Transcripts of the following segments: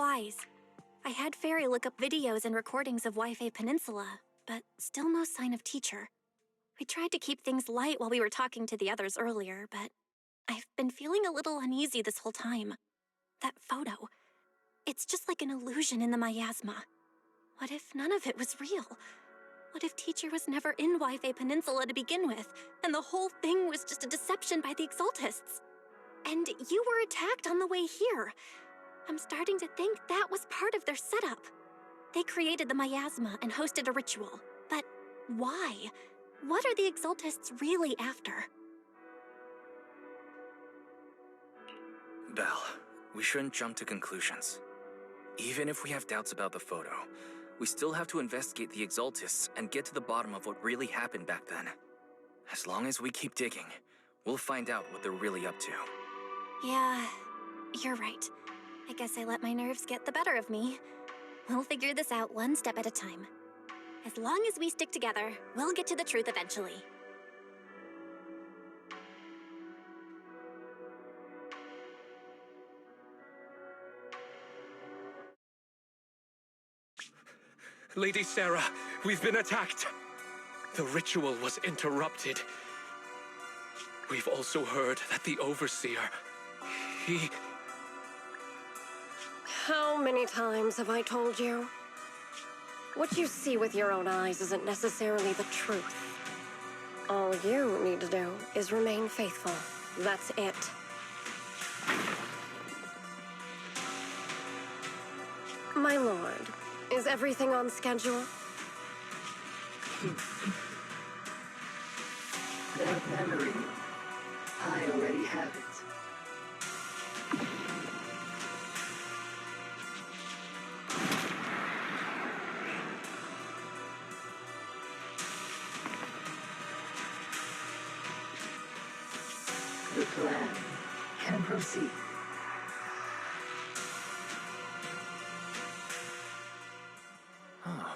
wise. I had Fairy look up videos and recordings of Wi-Fi Peninsula, but still no sign of teacher. We tried to keep things light while we were talking to the others earlier, but I've been feeling a little uneasy this whole time. That photo, it's just like an illusion in the miasma. What if none of it was real? What if teacher was never in Wi-Fi Peninsula to begin with, and the whole thing was just a deception by the Exaltists? And you were attacked on the way here. I'm starting to think that was part of their setup. They created the miasma and hosted a ritual. But why? What are the Exaltists really after? Belle, we shouldn't jump to conclusions. Even if we have doubts about the photo, we still have to investigate the Exaltists and get to the bottom of what really happened back then. As long as we keep digging, we'll find out what they're really up to. Yeah, you're right. I guess I let my nerves get the better of me. We'll figure this out one step at a time. As long as we stick together, we'll get to the truth eventually. Lady Sarah, we've been attacked. The ritual was interrupted. We've also heard that the Overseer, he... How many times have I told you? What you see with your own eyes isn't necessarily the truth. All you need to do is remain faithful. That's it. My lord, is everything on schedule? That memory, I already have it. The plan can proceed. Huh.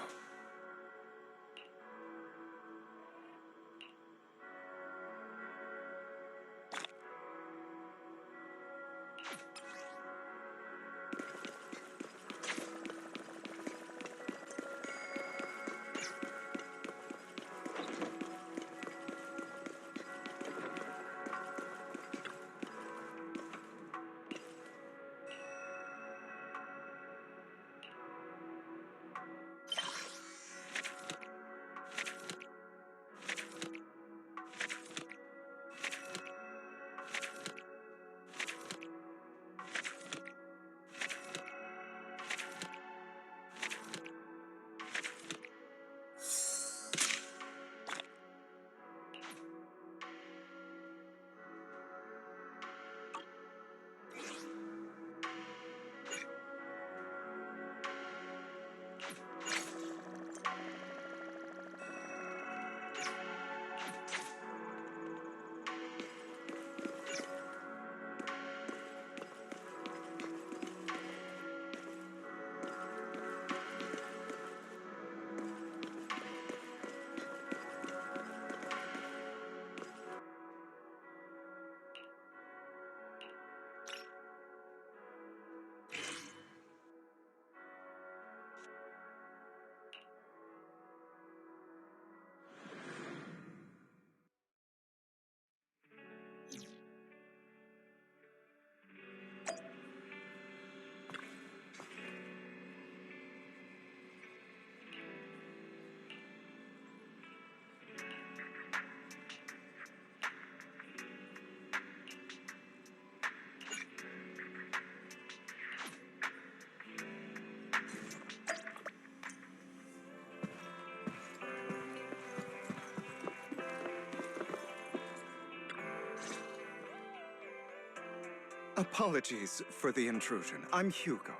Apologies for the intrusion. I'm Hugo.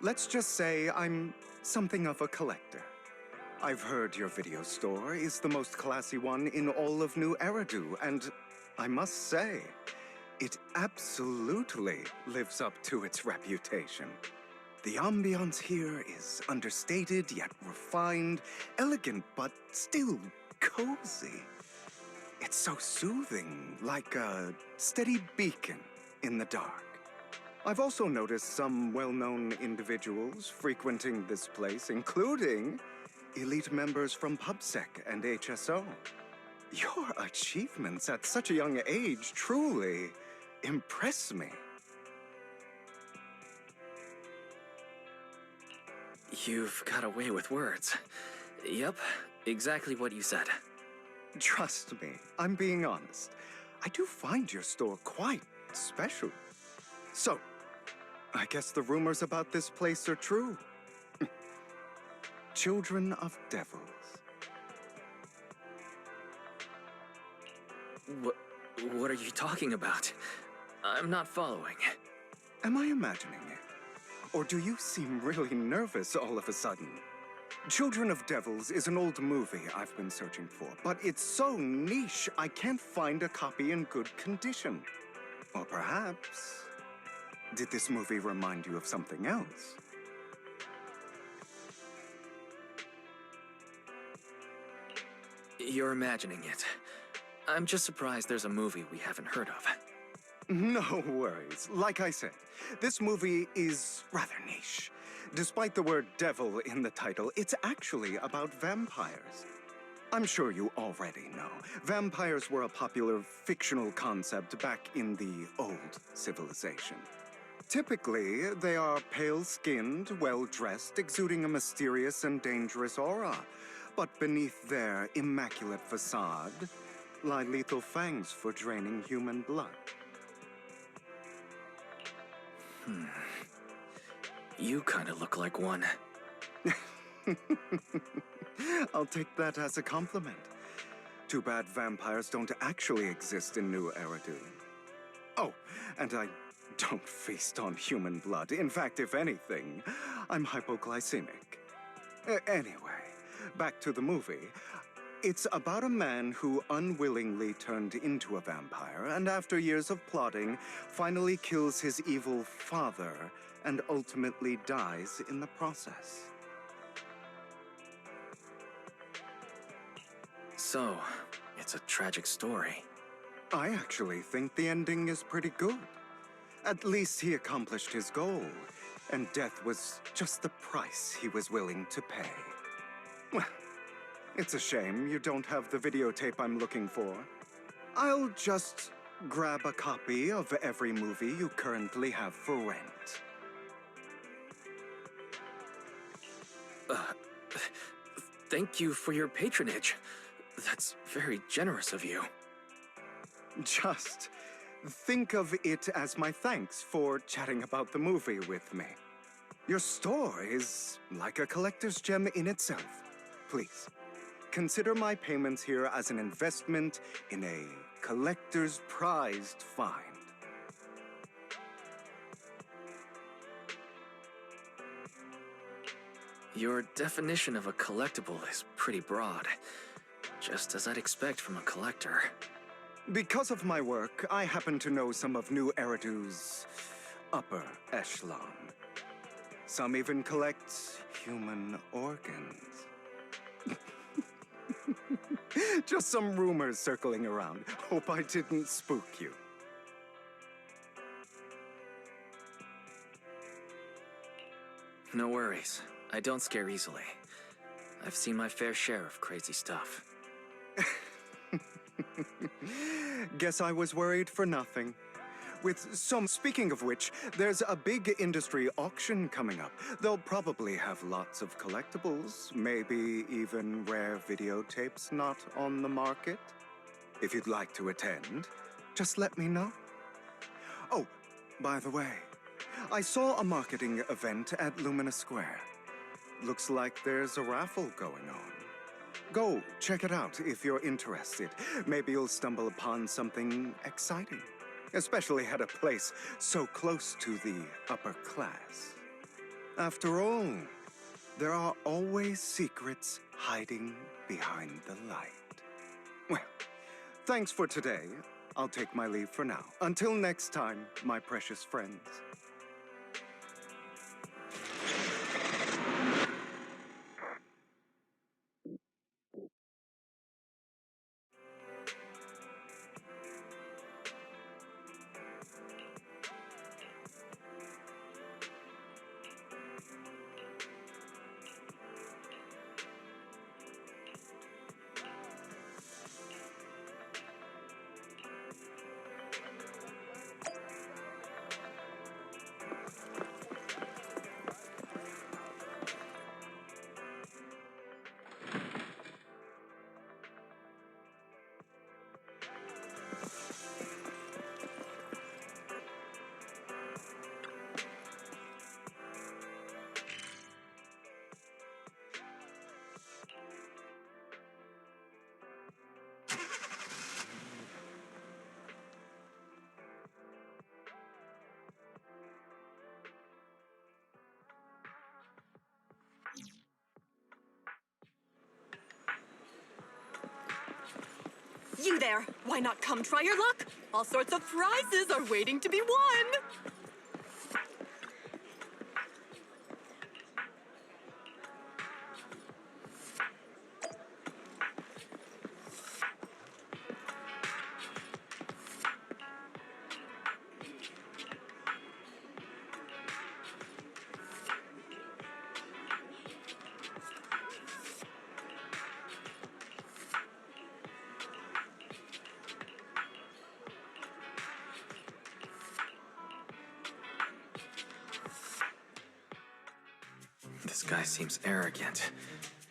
Let's just say I'm something of a collector. I've heard your video store is the most classy one in all of New Eridu, and I must say, it absolutely lives up to its reputation. The ambiance here is understated yet refined, elegant but still cozy. It's so soothing, like a steady beacon in the dark. I've also noticed some well-known individuals frequenting this place, including elite members from PubSec and HSO. Your achievements at such a young age truly impress me. You've got away with words. Yep, exactly what you said. Trust me, I'm being honest. I do find your store quite special. So, I guess the rumors about this place are true. Children of devils. What are you talking about? I'm not following. Am I imagining it? Or do you seem really nervous all of a sudden? Children of Devils is an old movie I've been searching for, but it's so niche I can't find a copy in good condition. Or perhaps, did this movie remind you of something else? You're imagining it. I'm just surprised there's a movie we haven't heard of. No worries. Like I said, this movie is rather niche. Despite the word devil in the title, it's actually about vampires. I'm sure you already know. Vampires were a popular fictional concept back in the old civilization. Typically, they are pale-skinned, well-dressed, exuding a mysterious and dangerous aura. But beneath their immaculate facade lie lethal fangs for draining human blood. You kind of look like one. I'll take that as a compliment. Too bad vampires don't actually exist in New Eridu. Oh, and I don't feast on human blood. In fact, if anything, I'm hypoglycemic. Anyway, back to the movie. It's about a man who unwillingly turned into a vampire, and after years of plotting, finally kills his evil father and ultimately dies in the process. So, it's a tragic story. I actually think the ending is pretty good. At least he accomplished his goal, and death was just the price he was willing to pay. Well, it's a shame you don't have the videotape I'm looking for. I'll just grab a copy of every movie you currently have for rent. Thank you for your patronage. That's very generous of you. Just think of it as my thanks for chatting about the movie with me. Your store is like a collector's gem in itself. Please, consider my payments here as an investment in a collector's prized find. Your definition of a collectible is pretty broad, just as I'd expect from a collector. Because of my work, I happen to know some of New Eridu's upper echelon. Some even collect human organs. Just some rumors circling around. Hope I didn't spook you. No worries. I don't scare easily. I've seen my fair share of crazy stuff. Guess I was worried for nothing. Speaking of which, there's a big industry auction coming up. They'll probably have lots of collectibles, maybe even rare videotapes not on the market. If you'd like to attend, just let me know. Oh, by the way, I saw a marketing event at Lumina Square. Looks like there's a raffle going on. Go check it out if you're interested. Maybe you'll stumble upon something exciting. Especially at a place so close to the upper class. After all, there are always secrets hiding behind the light. Well, thanks for today. I'll take my leave for now. Until next time, my precious friends. there. Why not come try your luck? All sorts of prizes are waiting to be won. This guy seems arrogant.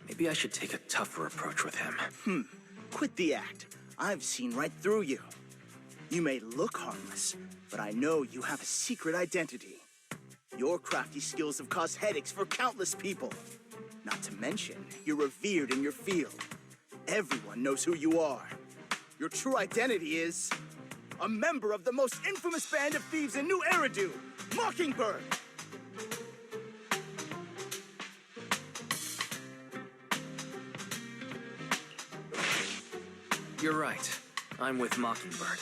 Maybe I should take a tougher approach with him. Quit the act. I've seen right through you. You may look harmless, but I know you have a secret identity. Your crafty skills have caused headaches for countless people. Not to mention, you're revered in your field. Everyone knows who you are. Your true identity is a member of the most infamous band of thieves in New Eridu, Mockingbird. You're right. I'm with Mockingbird.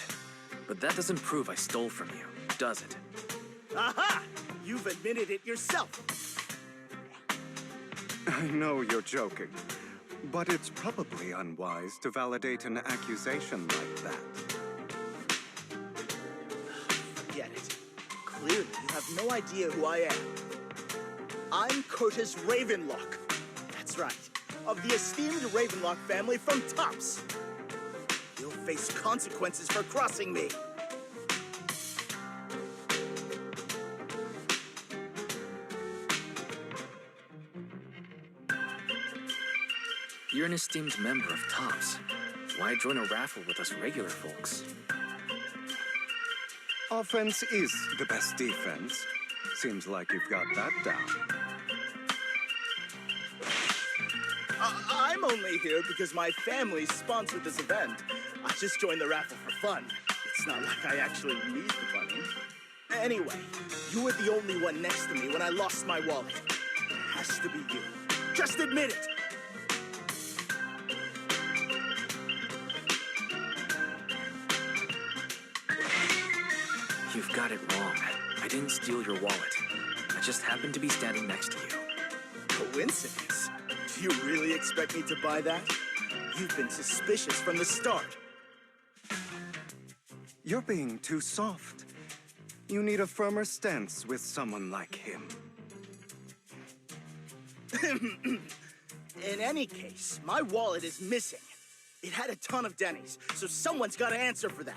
But that doesn't prove I stole from you, does it? Aha! You've admitted it yourself. I know you're joking, but it's probably unwise to validate an accusation like that. Forget it. Clearly, you have no idea who I am. I'm Curtis Ravenlock. That's right. Of the esteemed Ravenlock family from Tops. You'll face consequences for crossing me. You're an esteemed member of Tops. Why join a raffle with us regular folks? Offense is the best defense. Seems like you've got that down. I'm only here because my family sponsored this event. I just joined the raffle for fun. It's not like I actually need the money. Anyway, you were the only one next to me when I lost my wallet. It has to be you. Just admit it. You've got it wrong. I didn't steal your wallet. I just happened to be standing next to you. Coincidence? Do you really expect me to buy that? You've been suspicious from the start. You're being too soft. You need a firmer stance with someone like him. In any case, my wallet is missing. It had a ton of Denny's, so someone's got to answer for that.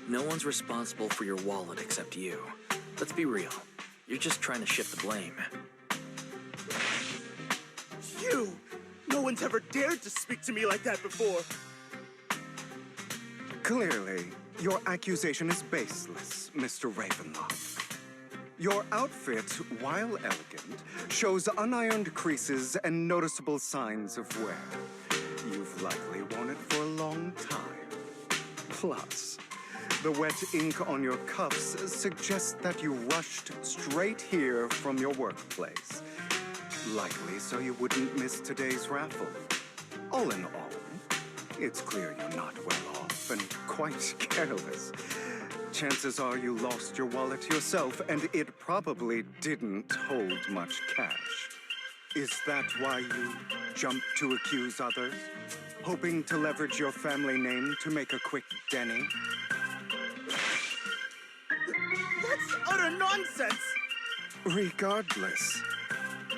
No one's responsible for your wallet except you. Let's be real. You're just trying to shift the blame. You! No one's ever dared to speak to me like that before. Clearly, your accusation is baseless, Mr. Ravenlock. Your outfit, while elegant, shows unironed creases and noticeable signs of wear. You've likely worn it for a long time. Plus, the wet ink on your cuffs suggests that you rushed straight here from your workplace. Likely so you wouldn't miss today's raffle. All in all, it's clear you're not well off and quite careless. Chances are you lost your wallet yourself, and it probably didn't hold much cash. Is that why you jumped to accuse others? Hoping to leverage your family name to make a quick Denny? That's utter nonsense! Regardless,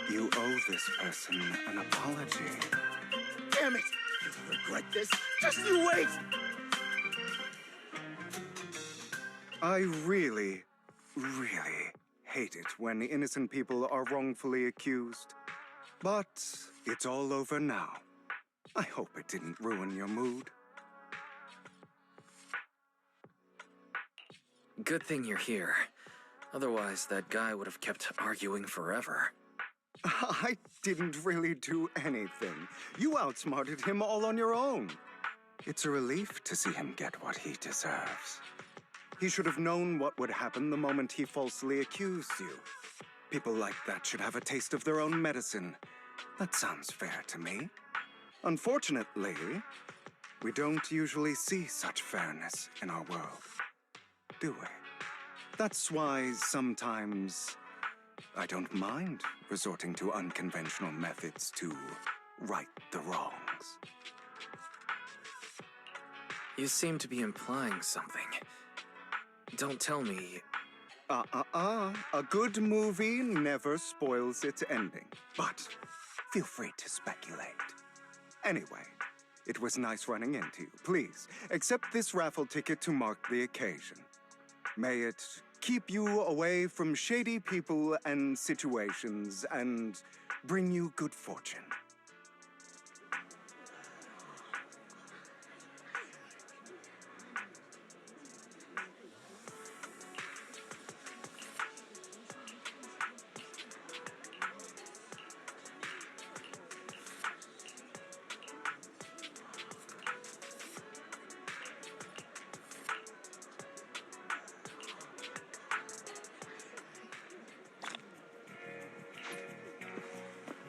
you owe this person an apology. Damn it! You'll regret this. Just you wait! I really hate it when innocent people are wrongfully accused. But it's all over now. I hope it didn't ruin your mood. Good thing you're here. Otherwise, that guy would have kept arguing forever. I didn't really do anything. You outsmarted him all on your own. It's a relief to see him get what he deserves. He should have known what would happen the moment he falsely accused you. People like that should have a taste of their own medicine. That sounds fair to me. Unfortunately, we don't usually see such fairness in our world, do we? That's why sometimes I don't mind resorting to unconventional methods to right the wrongs. You seem to be implying something. Don't tell me... A good movie never spoils its ending, but feel free to speculate. Anyway, it was nice running into you. Please, accept this raffle ticket to mark the occasion. May it keep you away from shady people and situations and bring you good fortune.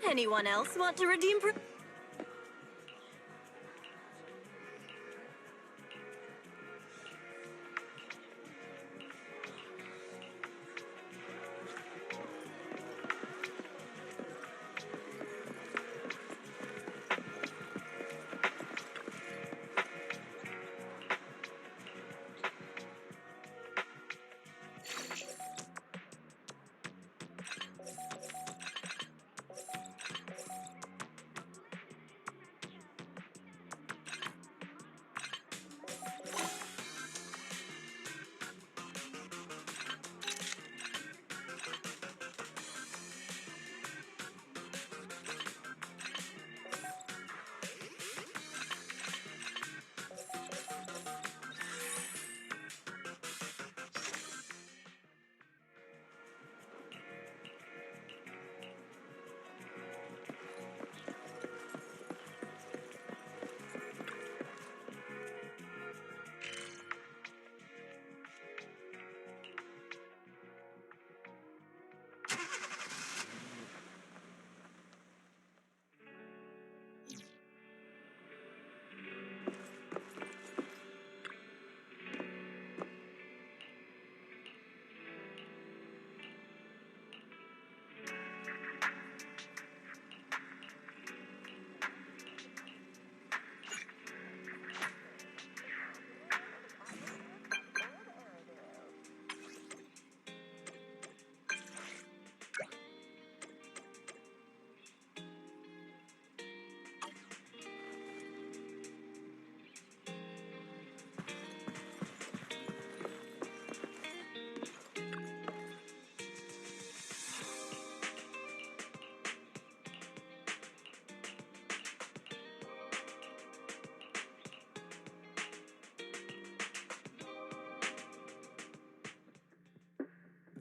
Anyone else want to redeem?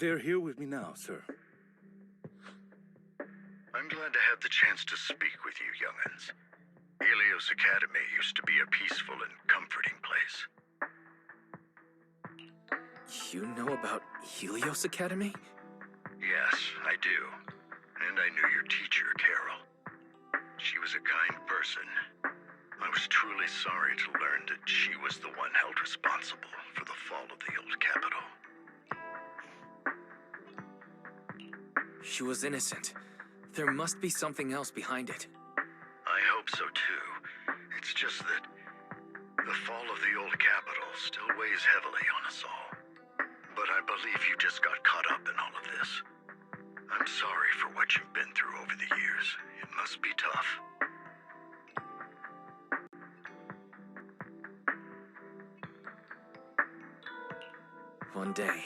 They're here with me now, sir. I'm glad to have the chance to speak with you, young'uns. Helios Academy used to be a peaceful and comforting place. You know about Helios Academy? Yes, I do. And I knew your teacher, Carol. She was a kind person. I was truly sorry to learn that she was the one held responsible for the fall of the old capital. She was innocent. There must be something else behind it. I hope so too. It's just that the fall of the old capital still weighs heavily on us all. But I believe you just got caught up in all of this. I'm sorry for what you've been through over the years. It must be tough. One day,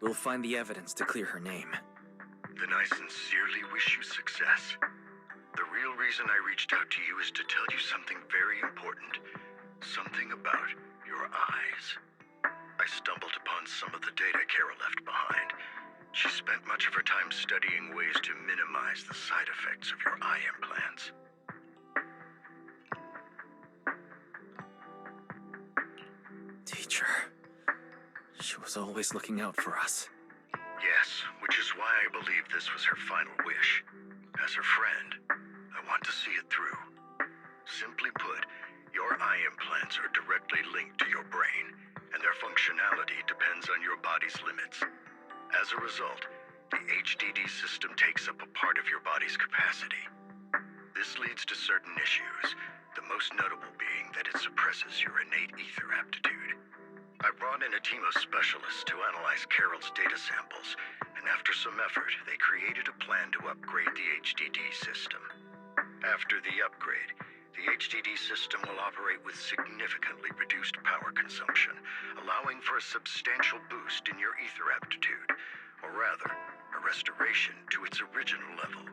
we'll find the evidence to clear her name. Then I sincerely wish you success. The real reason I reached out to you is to tell you something very important. Something about your eyes. I stumbled upon some of the data Carol left behind. She spent much of her time studying ways to minimize the side effects of your eye implants. Teacher. was always looking out for us. Yes, which is why I believe this was her final wish. As her friend, I want to see it through. Simply put, your eye implants are directly linked to your brain, and their functionality depends on your body's limits. As a result, the HDD system takes up a part of your body's capacity. This leads to certain issues, the most notable being that it suppresses your innate ether aptitude. I brought in a team of specialists to analyze Carol's data samples, and after some effort, they created a plan to upgrade the HDD system. After the upgrade, the HDD system will operate with significantly reduced power consumption, allowing for a substantial boost in your ether aptitude, or rather, a restoration to its original level.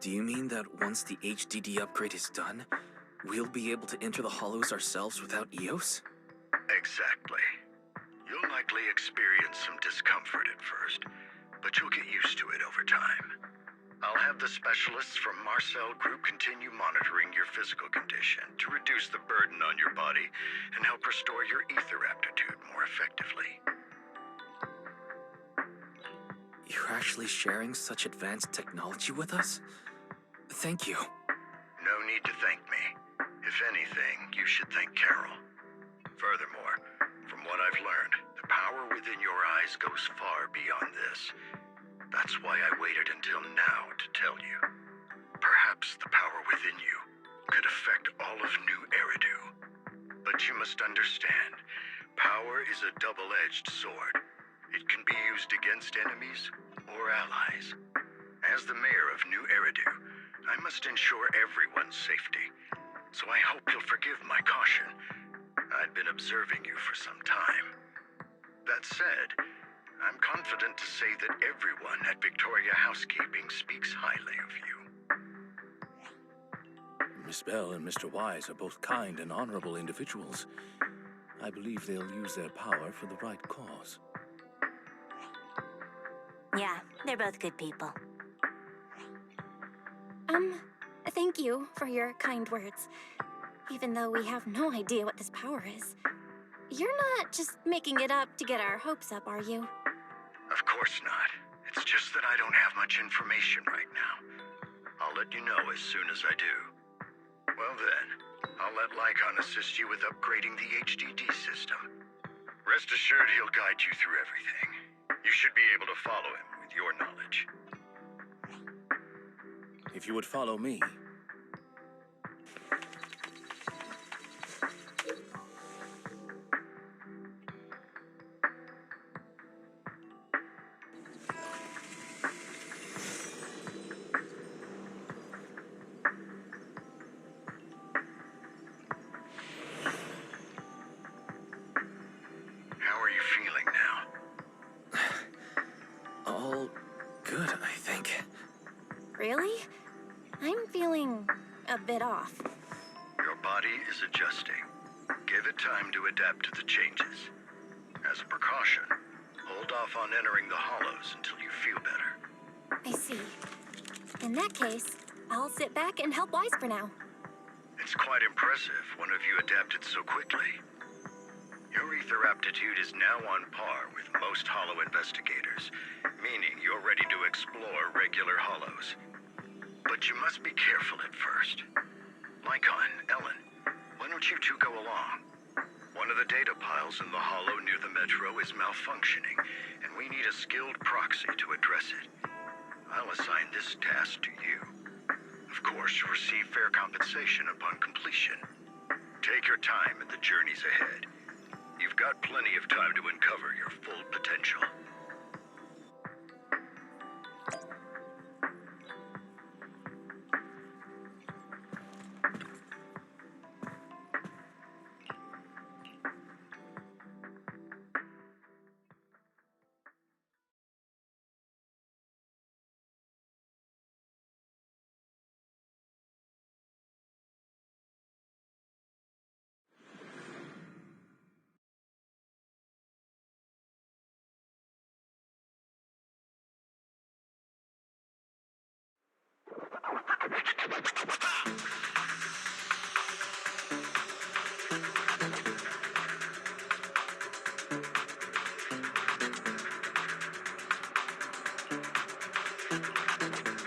Do you mean that once the HDD upgrade is done, we'll be able to enter the hollows ourselves without EOS? Exactly. You'll likely experience some discomfort at first, but you'll get used to it over time. I'll have the specialists from Marcel Group continue monitoring your physical condition to reduce the burden on your body and help restore your ether aptitude more effectively. You're actually sharing such advanced technology with us? Thank you. No need to thank me. If anything, you should thank Carol. Furthermore, from what I've learned, the power within your eyes goes far beyond this. That's why I waited until now to tell you. Perhaps the power within you could affect all of New Eridu. But you must understand, power is a double-edged sword. It can be used against enemies or allies. As the mayor of New Eridu, I must ensure everyone's safety. So I hope you'll forgive my caution. I'd been observing you for some time. That said, I'm confident to say that everyone at Victoria Housekeeping speaks highly of you. Miss Bell and Mr. Wise are both kind and honorable individuals. I believe they'll use their power for the right cause. Yeah, they're both good people. Thank you for your kind words. Even though we have no idea what this power is. You're not just making it up to get our hopes up, are you? Of course not. It's just that I don't have much information right now. I'll let you know as soon as I do. Well then, I'll let Lycoan assist you with upgrading the HDD system. Rest assured he'll guide you through everything. You should be able to follow him with your knowledge. If you would follow me. How are you feeling now? All good, I think. Really? I'm feeling a bit off. Your body is adjusting. Give it time to adapt to the changes. As a precaution, hold off on entering the hollows until you feel better. I see. In that case, I'll sit back and help Wise for now. It's quite impressive one of you adapted so quickly. Your ether aptitude is now on par with most hollow investigators, meaning you're ready to explore regular hollows. But you must be careful at first. Lycoan, Ellen, why don't you two go along? One of the data piles in the hollow near the metro is malfunctioning, and we need a skilled proxy to address it. I'll assign this task to you. Of course, you'll receive fair compensation upon completion. Take your time in the journeys ahead. You've got plenty of time to uncover your full potential.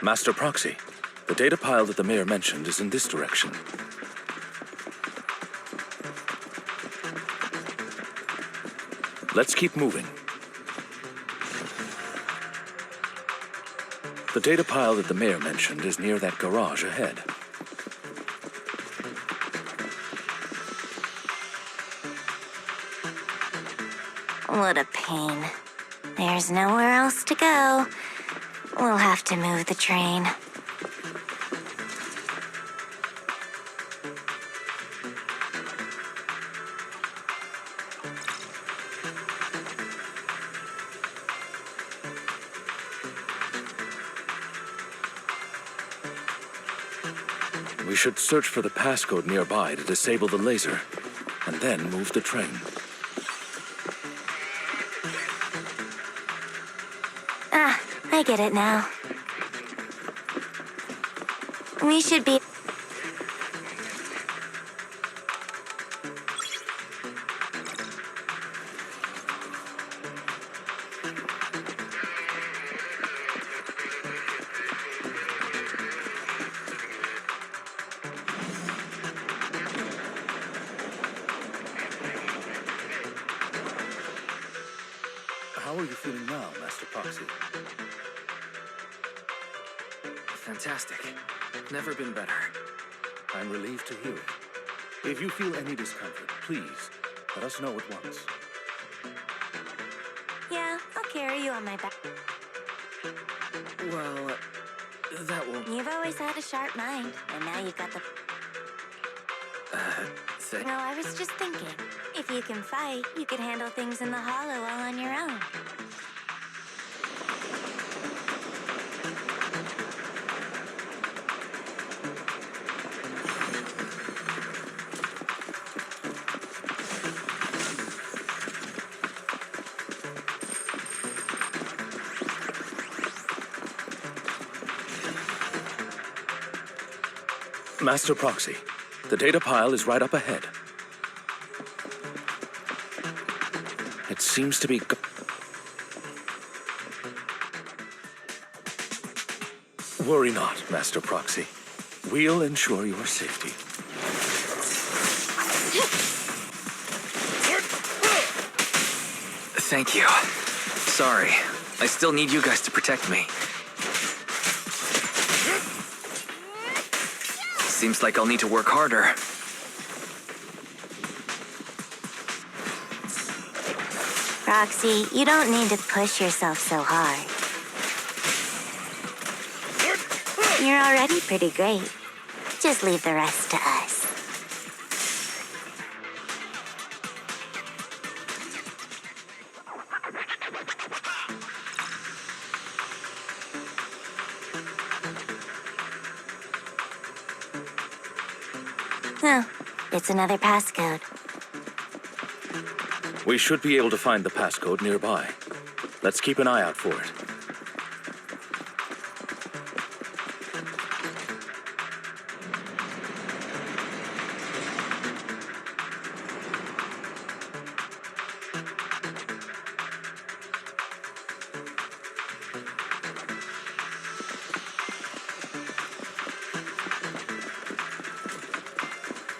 Master Proxy, the data pile that the mayor mentioned is in this direction. Let's keep moving. The data pile that the mayor mentioned is near that garage ahead. What a pain. There's nowhere else to go. We'll have to move the train. We should search for the passcode nearby to disable the laser, and then move the train. Ah, I get it now. We should be... How are you feeling now, Master Proxy? Fantastic. Never been better. I'm relieved to hear it. If you feel any discomfort, please let us know at once. Yeah, I'll carry you on my back. Well, that won't... You've always had a sharp mind, and now you've got the... No, I was just thinking. If you can fight, you could handle things in the hollow all on your own. Master Proxy, the data pile is right up ahead. It seems to be... Worry not, Master Proxy. We'll ensure your safety. Thank you. Sorry. I still need you guys to protect me. Seems like I'll need to work harder. Roxy, you don't need to push yourself so hard. You're already pretty great. Just leave the rest to us. Oh, it's another passcode. We should be able to find the passcode nearby. Let's keep an eye out for it.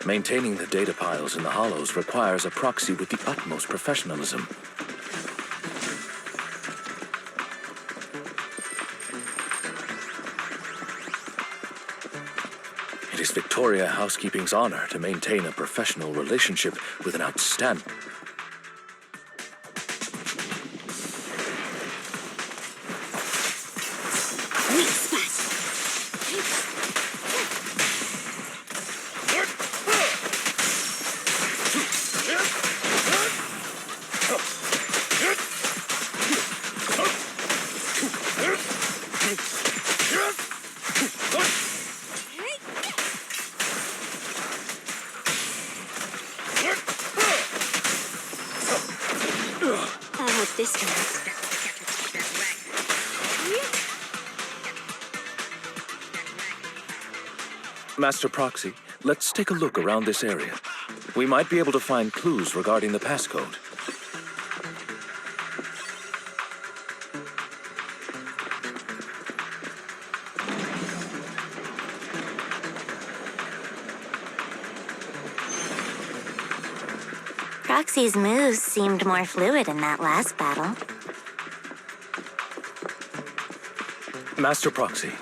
Maintaining the data piles in the hollows requires a proxy with the utmost professionalism. It is Victoria Housekeeping's honor to maintain a professional relationship with an outstanding... Master Proxy, let's take a look around this area. We might be able to find clues regarding the passcode. Proxy's moves seemed more fluid in that last battle. Master Proxy,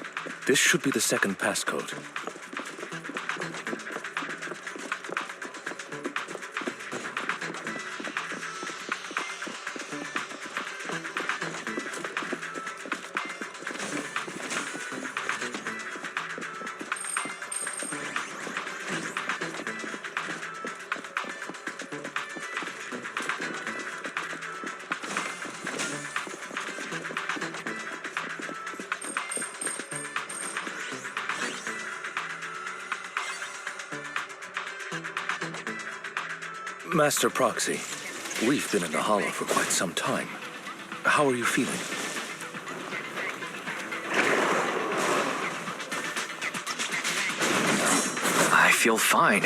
this should be the second passcode. Master Proxy, we've been in the Hollow for quite some time. How are you feeling? I feel fine.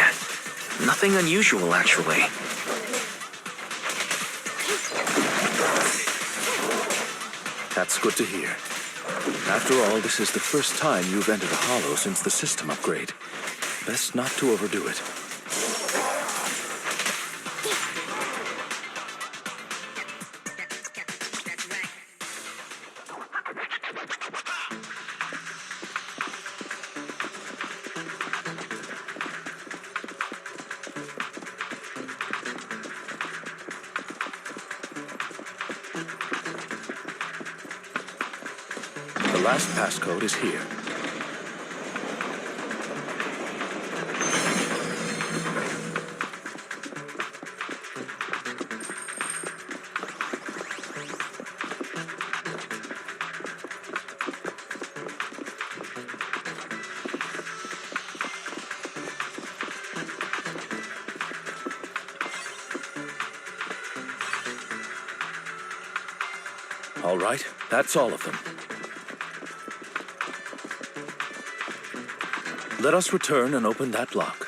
Nothing unusual, actually. That's good to hear. After all, this is the first time you've entered a Hollow since the system upgrade. Best not to overdo it. The last passcode is here. All right, that's all of them. Let us return and open that lock.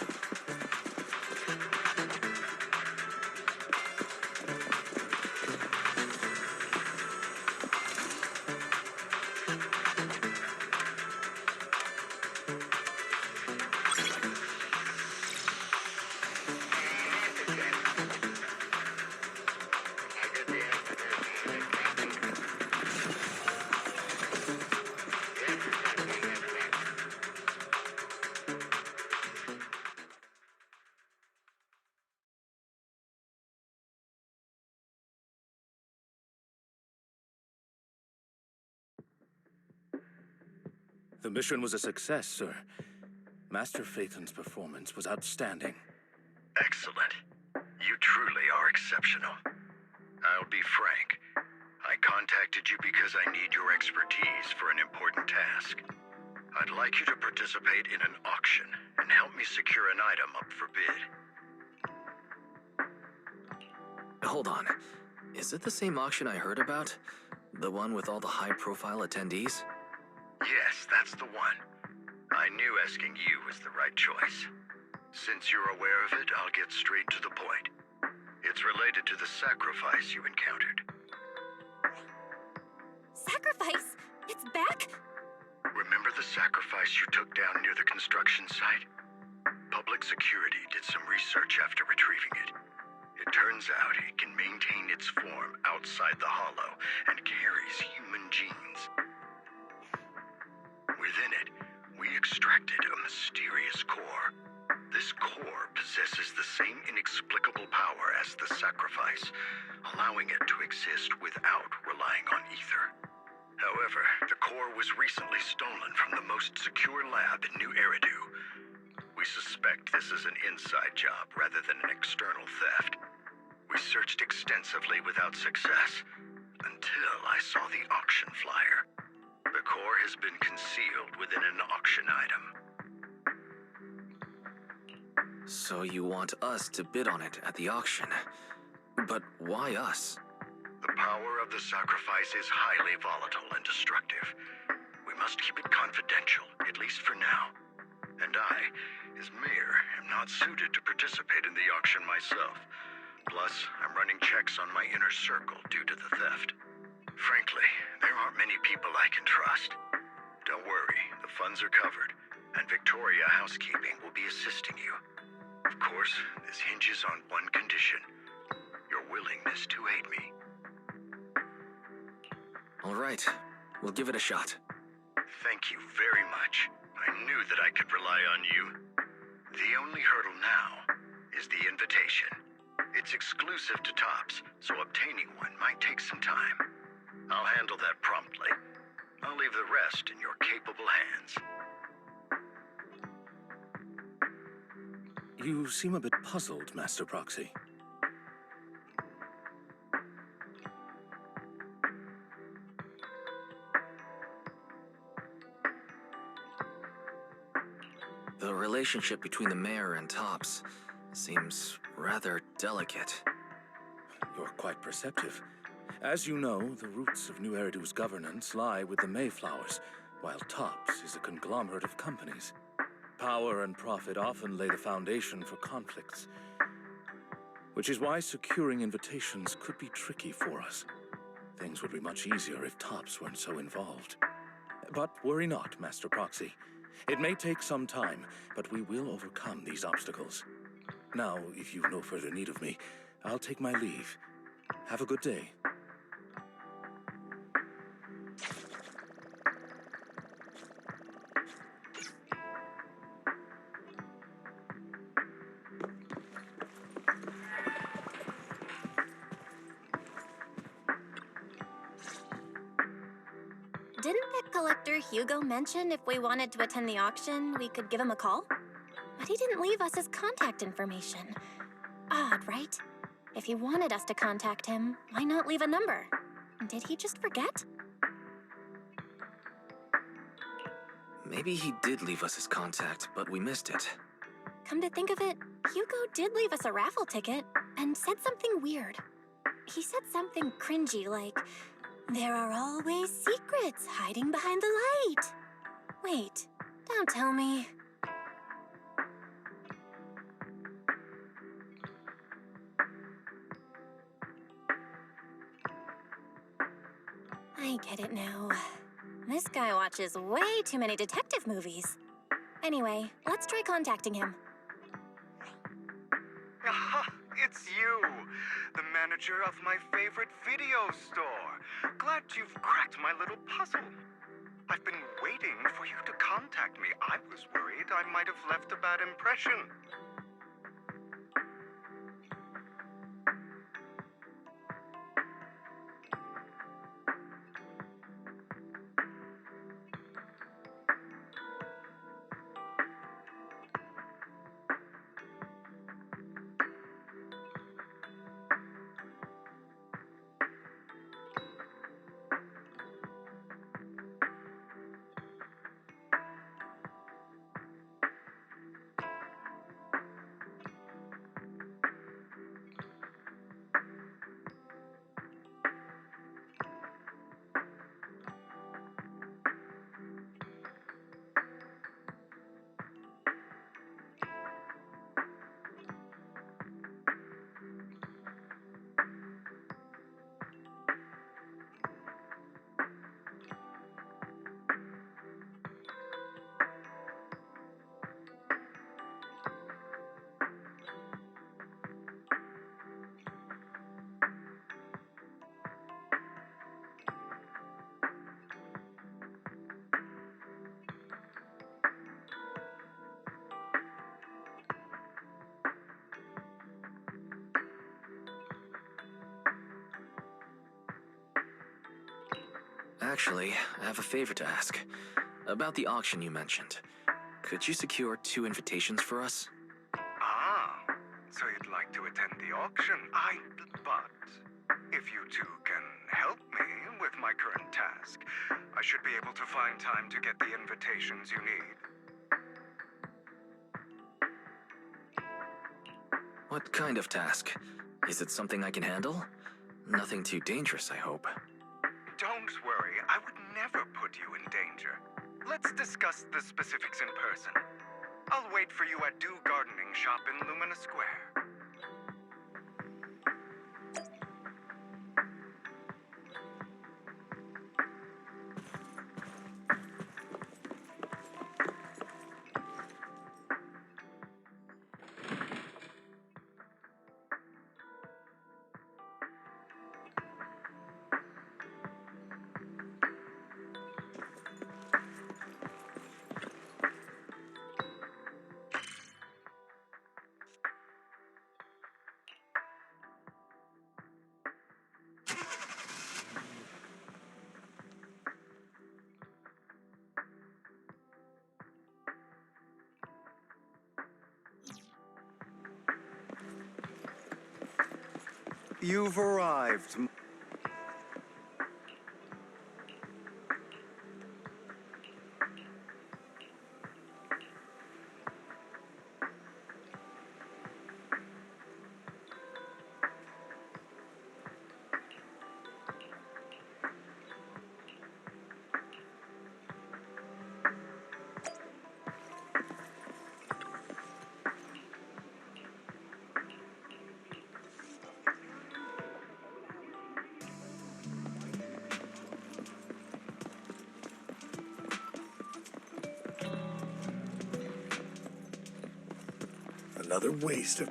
The mission was a success, sir. Master Phaethon's performance was outstanding. Excellent. You truly are exceptional. I'll be frank. I contacted you because I need your expertise for an important task. I'd like you to participate in an auction and help me secure an item up for bid. Hold on. Is it the same auction I heard about? The one with all the high-profile attendees? Yes, that's the one. I knew asking you was the right choice. Since you're aware of it, I'll get straight to the point. It's related to the sacrifice you encountered. Sacrifice? It's back? Remember the sacrifice you took down near the construction site? Public security did some research after retrieving it. It turns out it can maintain its form outside the Hollow and carries human genes. Within it, we extracted a mysterious core. This core possesses the same inexplicable power as the sacrifice, allowing it to exist without relying on ether. However, the core was recently stolen from the most secure lab in New Eridu. We suspect this is an inside job rather than an external theft. We searched extensively without success, until I saw the auction flyer. The core has been concealed within an auction item. So you want us to bid on it at the auction. But why us? The power of the sacrifice is highly volatile and destructive. We must keep it confidential, at least for now. And I, as mayor, am not suited to participate in the auction myself. Plus, I'm running checks on my inner circle due to the theft. Frankly, there aren't many people I can trust. Don't worry, the funds are covered, and Victoria Housekeeping will be assisting you. Of course, this hinges on one condition. willingness to aid me. All right, we'll give it a shot. Thank you very much. I knew that I could rely on you. The only hurdle now is the invitation. It's exclusive to Tops, so obtaining one might take some time. I'll handle that promptly. I'll leave the rest in your capable hands. You seem a bit puzzled, Master Proxy. The relationship between the mayor and Tops seems rather delicate. You're quite perceptive. As you know, the roots of New Eridu's governance lie with the Mayflowers, while Tops is a conglomerate of companies. Power and profit often lay the foundation for conflicts, which is why securing invitations could be tricky for us. Things would be much easier if Tops weren't so involved. But worry not, Master Proxy. It may take some time, but we will overcome these obstacles. Now, if you've no further need of me, I'll take my leave. Have a good day. Didn't the collector Hugo mention if we wanted to attend the auction, we could give him a call? But he didn't leave us his contact information. Odd, right? If he wanted us to contact him, why not leave a number? Did he just forget? Maybe he did leave us his contact, but we missed it. Come to think of it, Hugo did leave us a raffle ticket and said something weird. He said something cringy like, "There are always secrets hiding behind the light." Wait, don't tell me. I get it now. This guy watches way too many detective movies. Anyway, let's try contacting him. Aha, it's you, the manager of my favorite video store. Glad you've cracked my little puzzle. I've been waiting for you to contact me. I was worried I might have left a bad impression. Actually, I have a favor to ask. About the auction you mentioned. Could you secure 2 invitations for us? Ah, so you'd like to attend the auction? But if you two can help me with my current task, I should be able to find time to get the invitations you need. What kind of task? Is it something I can handle? Nothing too dangerous, I hope. Don't worry, I would never put you in danger. Let's discuss the specifics in person. I'll wait for you at Do Gardening Shop in Lumina Square. You've arrived. Another waste of...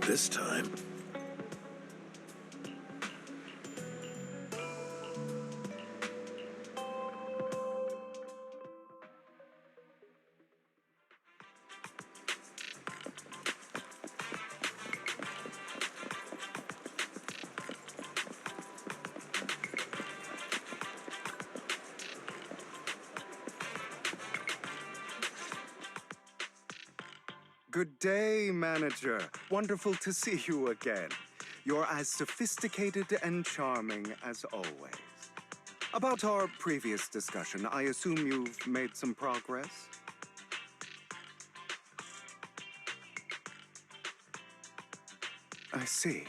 This time... Good day, manager. Wonderful to see you again. You're as sophisticated and charming as always. About our previous discussion, I assume you've made some progress? I see.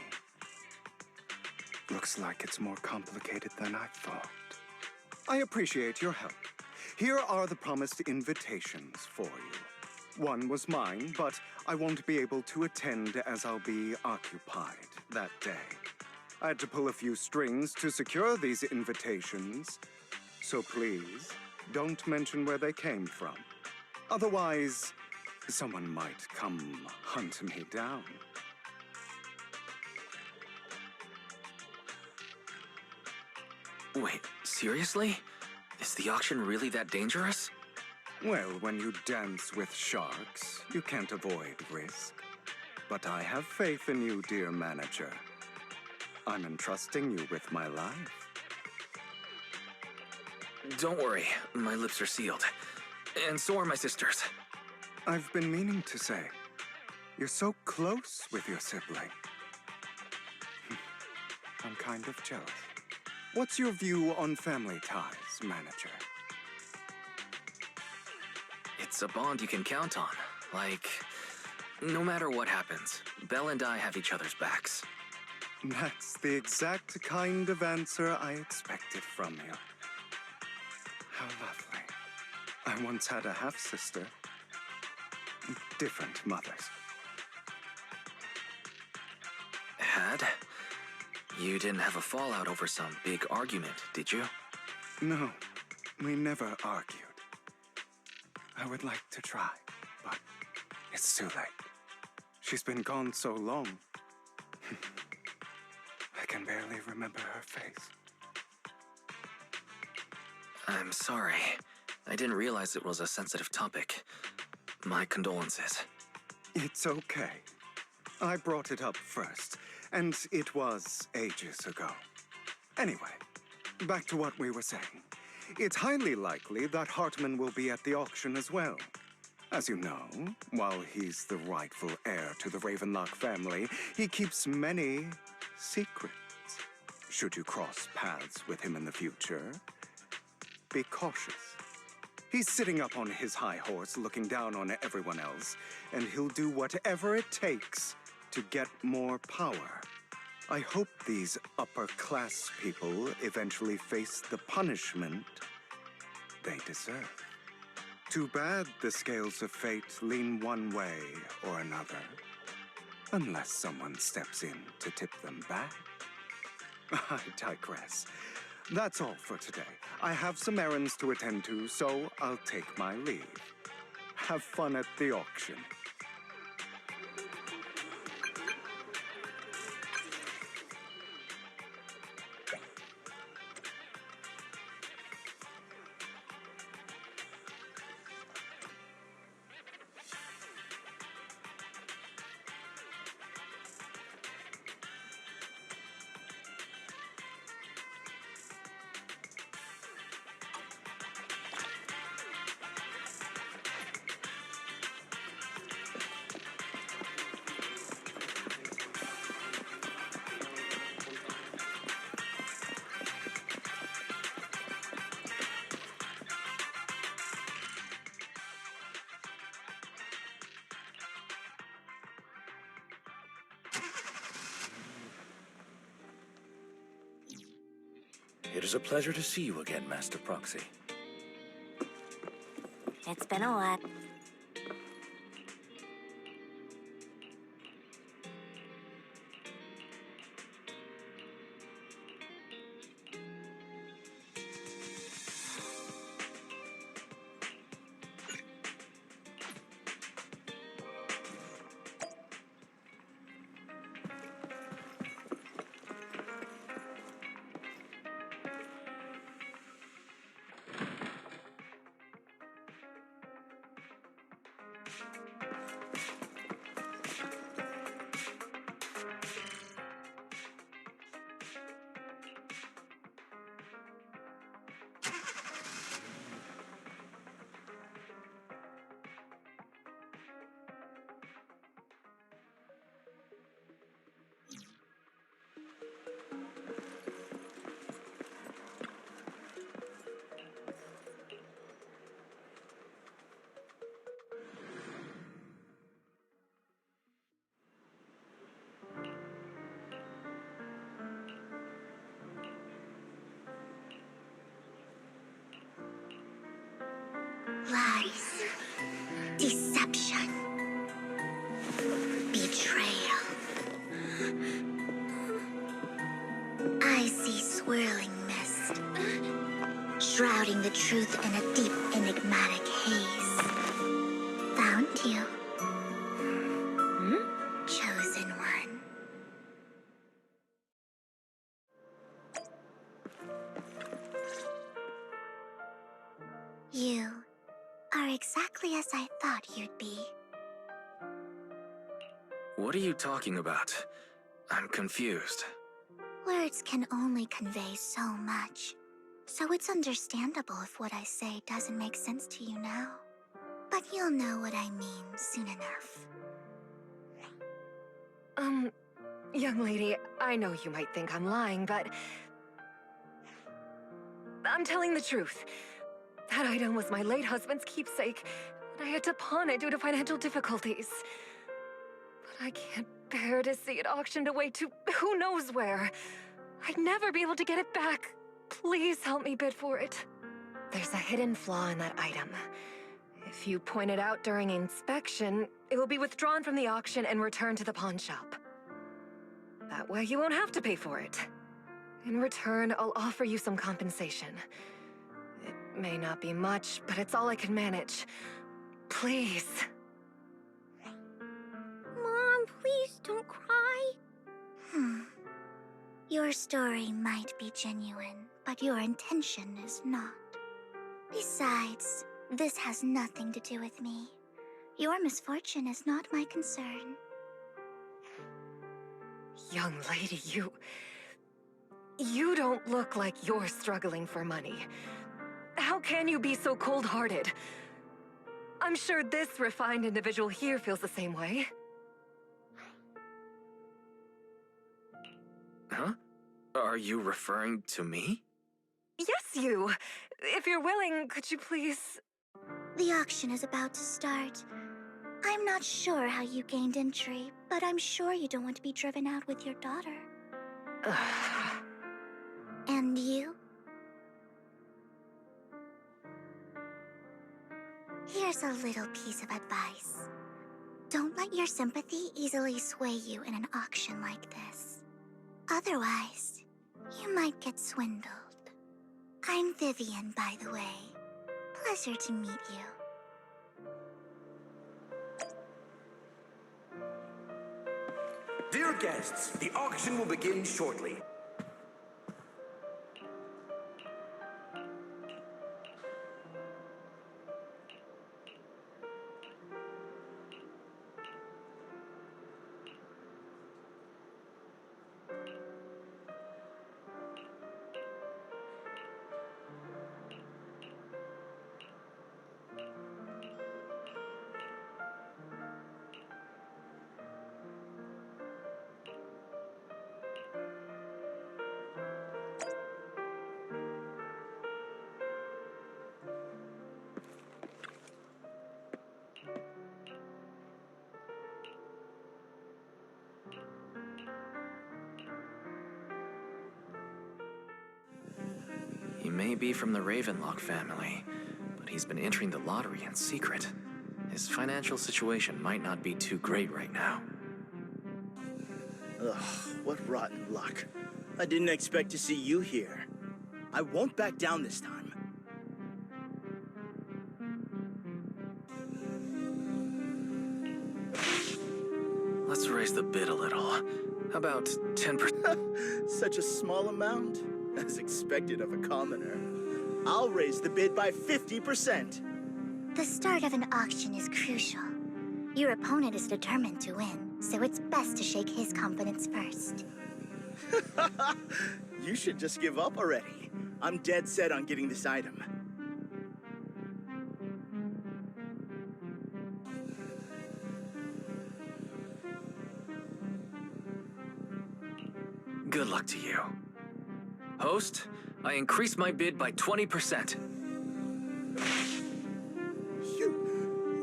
Looks like it's more complicated than I thought. I appreciate your help. Here are the promised invitations for you. One was mine, but I won't be able to attend as I'll be occupied that day. I had to pull a few strings to secure these invitations, so please don't mention where they came from. Otherwise, someone might come hunt me down. Wait, seriously? Is the auction really that dangerous? Well, when you dance with sharks, you can't avoid risk. But I have faith in you, dear manager. I'm entrusting you with my life. Don't worry, my lips are sealed. And so are my sisters. I've been meaning to say, you're so close with your sibling. I'm kind of jealous. What's your view on family ties, manager? It's a bond you can count on. Like, no matter what happens, Belle and I have each other's backs. That's the exact kind of answer I expected from you. How lovely. I once had a half-sister. Different mothers. Had? You didn't have a fallout over some big argument, did you? No, we never argued. I would like to try, but it's too late. She's been gone so long. I can barely remember her face. I'm sorry. I didn't realize it was a sensitive topic. My condolences. It's okay. I brought it up first, and it was ages ago. Anyway, back to what we were saying. It's highly likely that Hartman will be at the auction as well. As you know, while he's the rightful heir to the Ravenlock family, he keeps many secrets. Should you cross paths with him in the future, be cautious. He's sitting up on his high horse looking down on everyone else, and he'll do whatever it takes to get more power. I hope these upper-class people eventually face the punishment they deserve. Too bad the scales of fate lean one way or another, unless someone steps in to tip them back. I digress. That's all for today. I have some errands to attend to, so I'll take my leave. Have fun at the auction. it is a pleasure to see you again, Master Proxy. It's been a while. Lies, deception, betrayal. I see swirling mist, shrouding the truth in a deep, enigmatic haze. Found you. Chosen one. You are exactly as I thought you'd be. What are you talking about? I'm confused. Words can only convey so much, so it's understandable if what I say doesn't make sense to you now. But you'll know what I mean soon enough. Young lady, I know you might think I'm lying, but I'm telling the truth. That item was my late husband's keepsake, and I had to pawn it due to financial difficulties. But I can't bear to see it auctioned away to who knows where. I'd never be able to get it back. Please help me bid for it. There's a hidden flaw in that item. If you point it out during inspection, it will be withdrawn from the auction and returned to the pawn shop. That way you won't have to pay for it. In return, I'll offer you some compensation. It may not be much, but it's all I can manage. Please. Mom, please don't cry. Your story might be genuine, but your intention is not. Besides, this has nothing to do with me. Your misfortune is not my concern. Young lady, you don't look like you're struggling for money. How can you be so cold-hearted? I'm sure this refined individual here feels the same way. Huh? Are you referring to me? Yes, you. If you're willing, could you please... The auction is about to start. I'm not sure how you gained entry, but I'm sure you don't want to be driven out with your daughter. And you? Here's a little piece of advice. Don't let your sympathy easily sway you in an auction like this. Otherwise, you might get swindled. I'm Vivian, by the way. Pleasure to meet you. Dear guests, the auction will begin shortly. may be from the Ravenlock family, but he's been entering the lottery in secret. His financial situation might not be too great right now. Ugh, what rotten luck. I didn't expect to see you here. I won't back down this time. Let's raise the bid a little. How about 10%? Such a small amount, as expected of a commoner. I'll raise the bid by 50%. The start of an auction is crucial. Your opponent is determined to win, so it's best to shake his confidence first. You should just give up already. I'm dead set on getting this item. Good luck to you. Host, I increased my bid by 20%.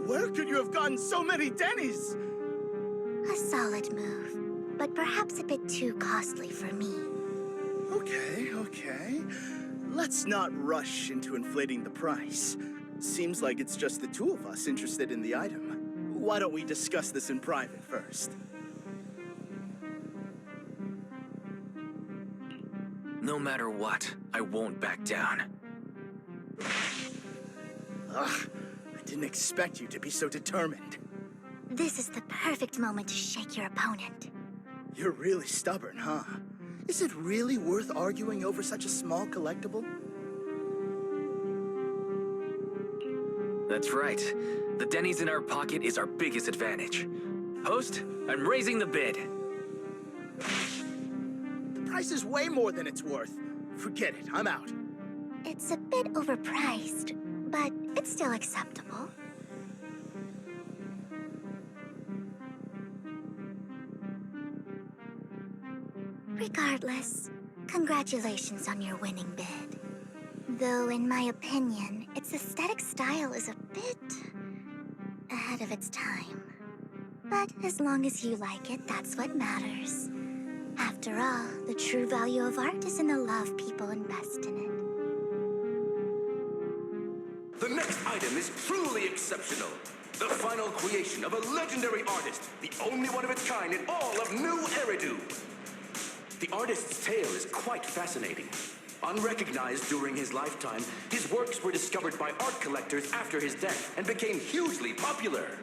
Where could you have gotten so many Denny's? A solid move, but perhaps a bit too costly for me. Okay. Let's not rush into inflating the price. Seems like it's just the two of us interested in the item. Why don't we discuss this in private first? No matter what, I won't back down. Ugh, I didn't expect you to be so determined. This is the perfect moment to shake your opponent. You're really stubborn, huh? Is it really worth arguing over such a small collectible? That's right. The Denny's in our pocket is our biggest advantage. Host, I'm raising the bid. The price is way more than it's worth. Forget it, I'm out. It's a bit overpriced, but it's still acceptable. Regardless, congratulations on your winning bid. Though, in my opinion, its aesthetic style is a bit ahead of its time. But as long as you like it, that's what matters. After all, the true value of art is in the love people invest in it. The next item is truly exceptional. The final creation of a legendary artist, the only one of its kind in all of New Eridu. The artist's tale is quite fascinating. Unrecognized during his lifetime, his works were discovered by art collectors after his death and became hugely popular.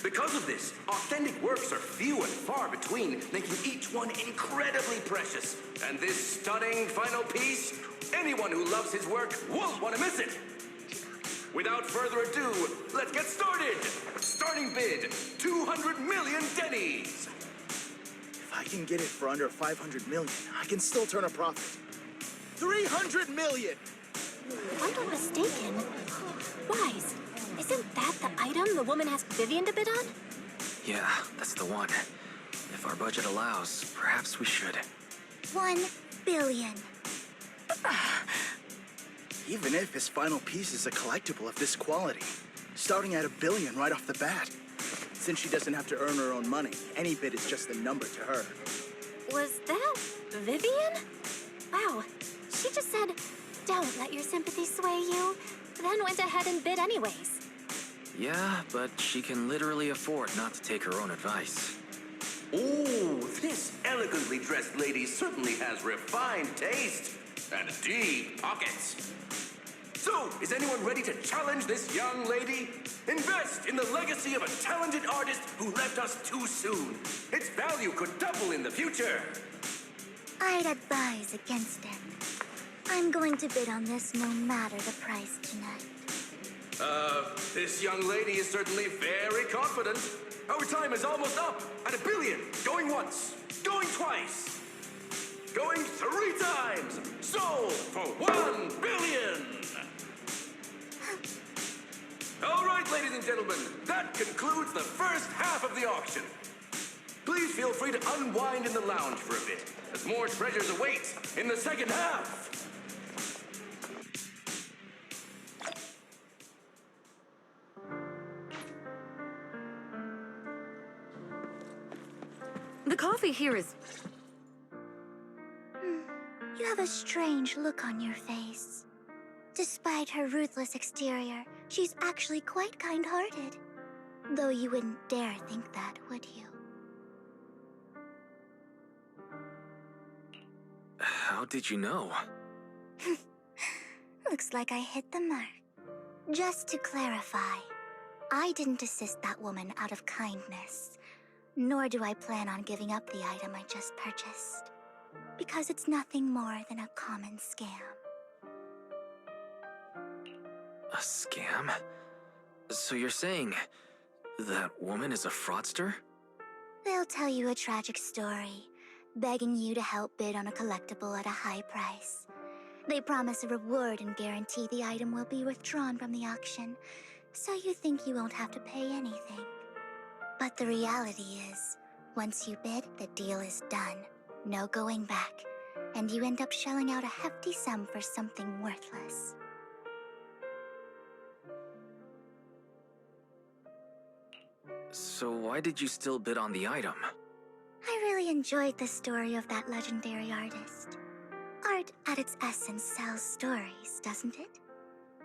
Because of this, authentic works are few and far between, making each one incredibly precious. And this stunning final piece, anyone who loves his work won't want to miss it. Without further ado, let's get started! Starting bid, 200 million Denny's! If I can get it for under 500 million, I can still turn a profit. 300 million! If I'm not mistaken, Wise, isn't that the item the woman asked Vivian to bid on? Yeah, that's the one. If our budget allows, perhaps we should. 1 billion. Even if his final piece is a collectible of this quality, starting at $1 billion right off the bat. Since she doesn't have to earn her own money, any bid is just a number to her. Was that Vivian? Wow, she just said, "Don't let your sympathy sway you," then went ahead and bid anyways. Yeah, but she can literally afford not to take her own advice. Ooh, this elegantly dressed lady certainly has refined taste and deep pockets. So, is anyone ready to challenge this young lady? Invest in the legacy of a talented artist who left us too soon. Its value could double in the future. I'd advise against it. I'm going to bid on this no matter the price tonight. This young lady is certainly very confident. Our time is almost up at $1 billion. Going once, going twice, going 3 times. Sold for $1 billion. All right, ladies and gentlemen, that concludes the first half of the auction. Please feel free to unwind in the lounge for a bit, as more treasures await in the second half. The coffee here is... You have a strange look on your face. Despite her ruthless exterior, she's actually quite kind-hearted. Though you wouldn't dare think that, would you? How did you know? Looks like I hit the mark. Just to clarify, I didn't assist that woman out of kindness, nor do I plan on giving up the item I just purchased, because it's nothing more than a common scam. A scam? So you're saying that woman is a fraudster? They'll tell you a tragic story, begging you to help bid on a collectible at a high price. They promise a reward and guarantee the item will be withdrawn from the auction, so you think you won't have to pay anything. But the reality is, once you bid, the deal is done. No going back, and you end up shelling out a hefty sum for something worthless. So why did you still bid on the item? I really enjoyed the story of that legendary artist. Art, at its essence, sells stories, doesn't it?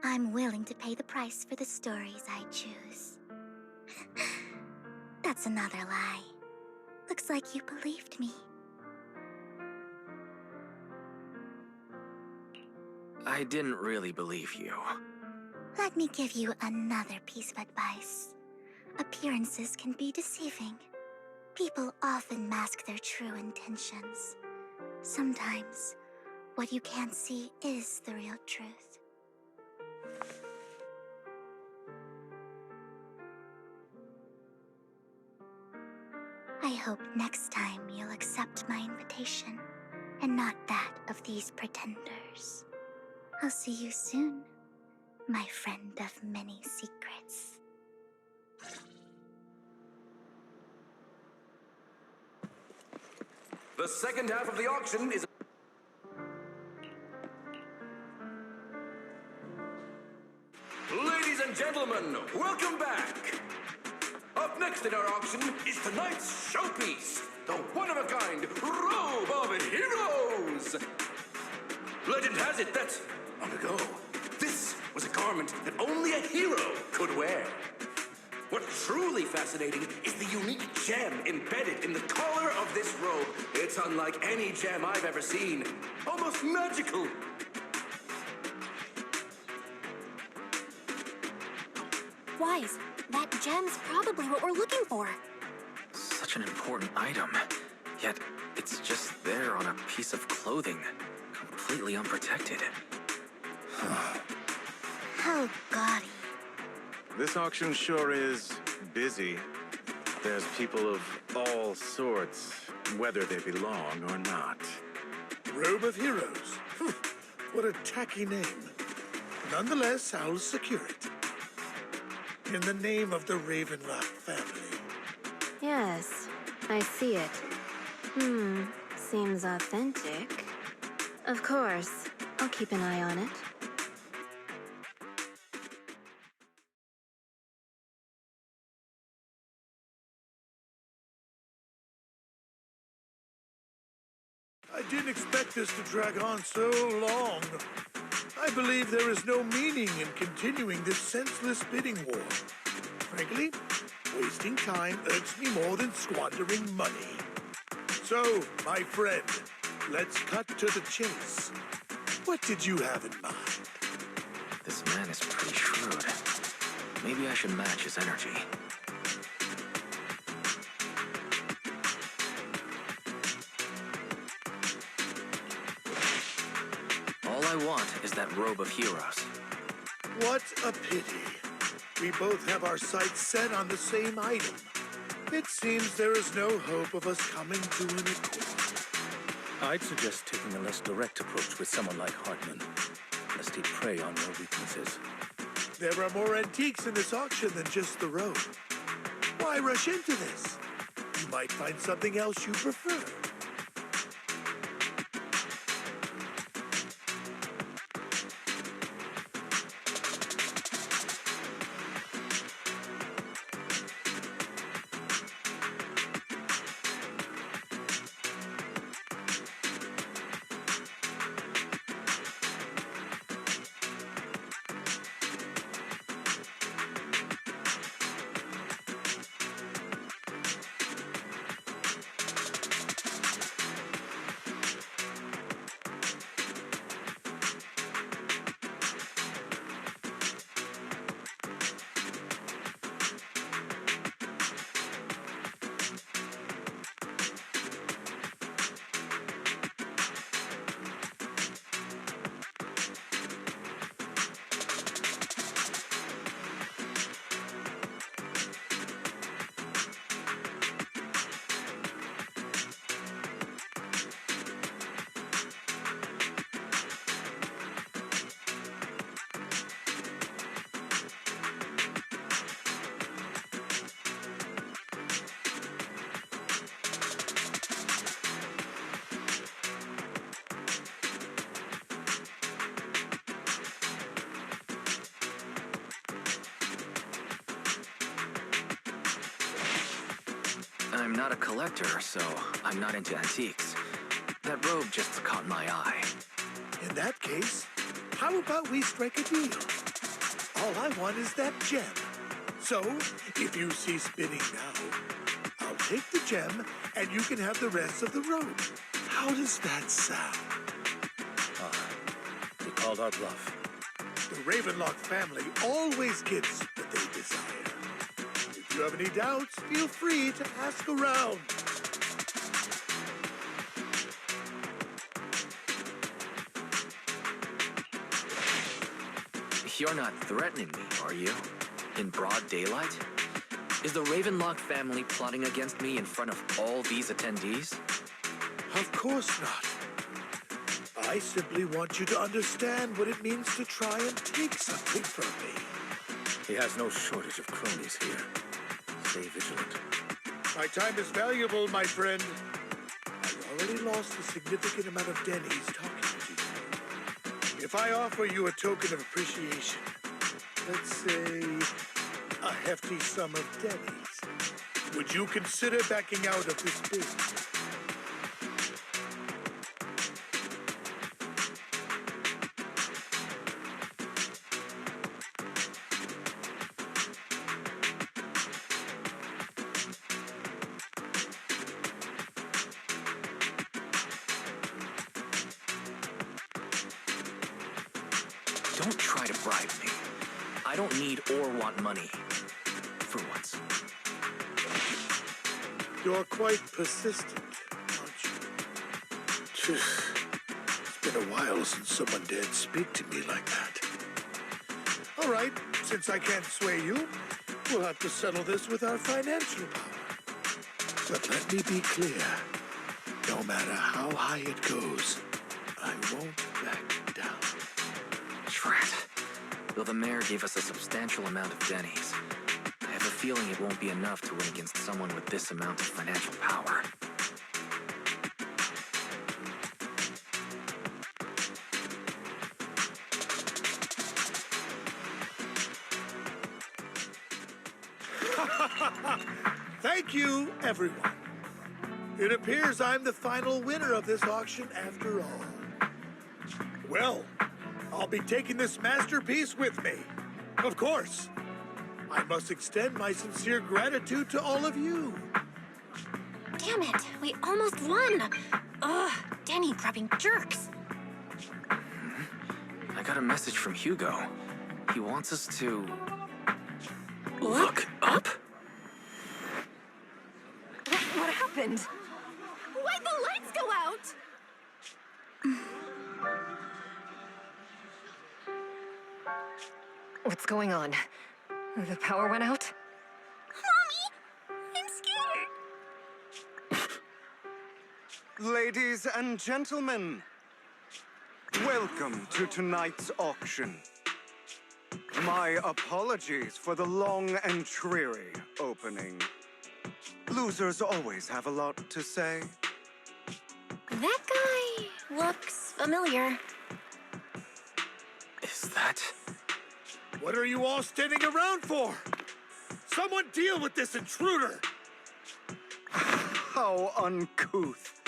I'm willing to pay the price for the stories I choose. That's another lie. Looks like you believed me. I didn't really believe you. Let me give you another piece of advice. Appearances can be deceiving. People often mask their true intentions. Sometimes, what you can't see is the real truth. I hope next time you'll accept my invitation, and not that of these pretenders. I'll see you soon, my friend of many secrets. The second half of the auction is... Ladies and gentlemen, welcome back! Up next in our auction is tonight's showpiece, the one-of-a-kind Robe of Heroes! Legend has it that, long ago, this was a garment that only a hero could wear. What's truly fascinating is the unique gem embedded in the collar of this robe. It's unlike any gem I've ever seen. Almost magical. Wise, that gem's probably what we're looking for. Such an important item, yet it's just there on a piece of clothing, completely unprotected. How gaudy. This auction sure is busy. There's people of all sorts, whether they belong or not. Robe of Heroes. What a tacky name. Nonetheless, I'll secure it. In the name of the Ravenlock family. Yes, I see it. Seems authentic. Of course, I'll keep an eye on it. I didn't expect this to drag on so long. I believe there is no meaning in continuing this senseless bidding war. Frankly, wasting time irks me more than squandering money. So, my friend, let's cut to the chase. What did you have in mind? This man is pretty shrewd. Maybe I should match his energy. All I want is that Robe of Heroes. What a pity. We both have our sights set on the same item. It seems there is no hope of us coming to an accord. I'd suggest taking a less direct approach with someone like Hartman, lest he prey on your weaknesses. There are more antiques in this auction than just the robe. Why rush into this? You might find something else you prefer. I'm not a collector, so I'm not into antiques. That robe just caught my eye. In that case, how about we strike a deal? All I want is that gem. So, if you cease bidding now, I'll take the gem and you can have the rest of the robe. How does that sound? You called our bluff. The Ravenlock family always gets what they desire. If you have any doubts, feel free to ask around. You're not threatening me, are you? In broad daylight? Is the Ravenlock family plotting against me in front of all these attendees? Of course not. I simply want you to understand what it means to try and take something from me. He has no shortage of cronies here. Stay vigilant. My time is valuable, my friend. I've already lost a significant amount of dennies talking to you. If I offer you a token of appreciation, let's say a hefty sum of dennies, would you consider backing out of this bid? Don't try to bribe me. I don't need or want money. For once. You're quite persistent, aren't you? It's been a while since someone dared speak to me like that. All right, since I can't sway you, we'll have to settle this with our financial power. But let me be clear. No matter how high it goes, I won't back down. Drat. Though the mayor gave us a substantial amount of dennies, I have a feeling it won't be enough to win against someone with this amount of financial power. Thank you, everyone. It appears I'm the final winner of this auction after all. Well, I'll be taking this masterpiece with me. Of course. I must extend my sincere gratitude to all of you. Damn it, we almost won! Ugh, Denny grabbing jerks. I got a message from Hugo. He wants us to... look up? What happened? Why'd the lights go out? What's going on? The power went out? Mommy! I'm scared! Ladies and gentlemen, welcome to tonight's auction. My apologies for the long and dreary opening. Losers always have a lot to say. That guy looks familiar. Is that... What are you all standing around for? Someone deal with this intruder! How uncouth.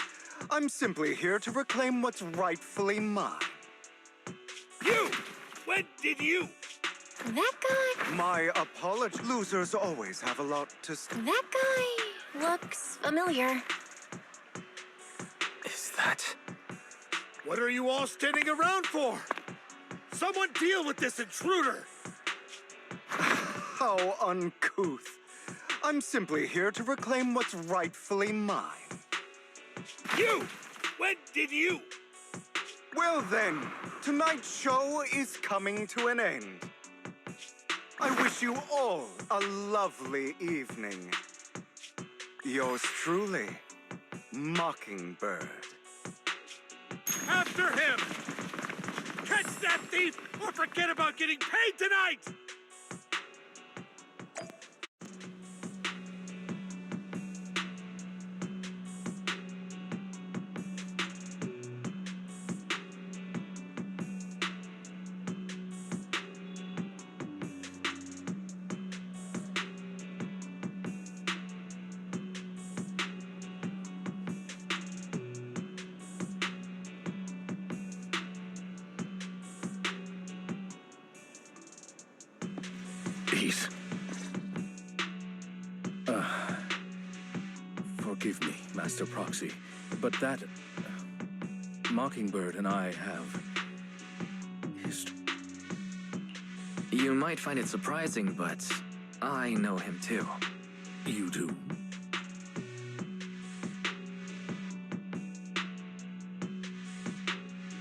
I'm simply here to reclaim what's rightfully mine. You! When did you? That guy... My apology. Losers always have a lot to say. That guy looks familiar. Is that... What are you all standing around for? Someone deal with this intruder! How uncouth. I'm simply here to reclaim what's rightfully mine. You! When did you? Well then, tonight's show is coming to an end. I wish you all a lovely evening. Yours truly, Mockingbird. After him! Catch that thief or forget about getting paid tonight! Please. Forgive me, Master Proxy, but that Mockingbird and I have history. You might find it surprising, but I know him too. You do?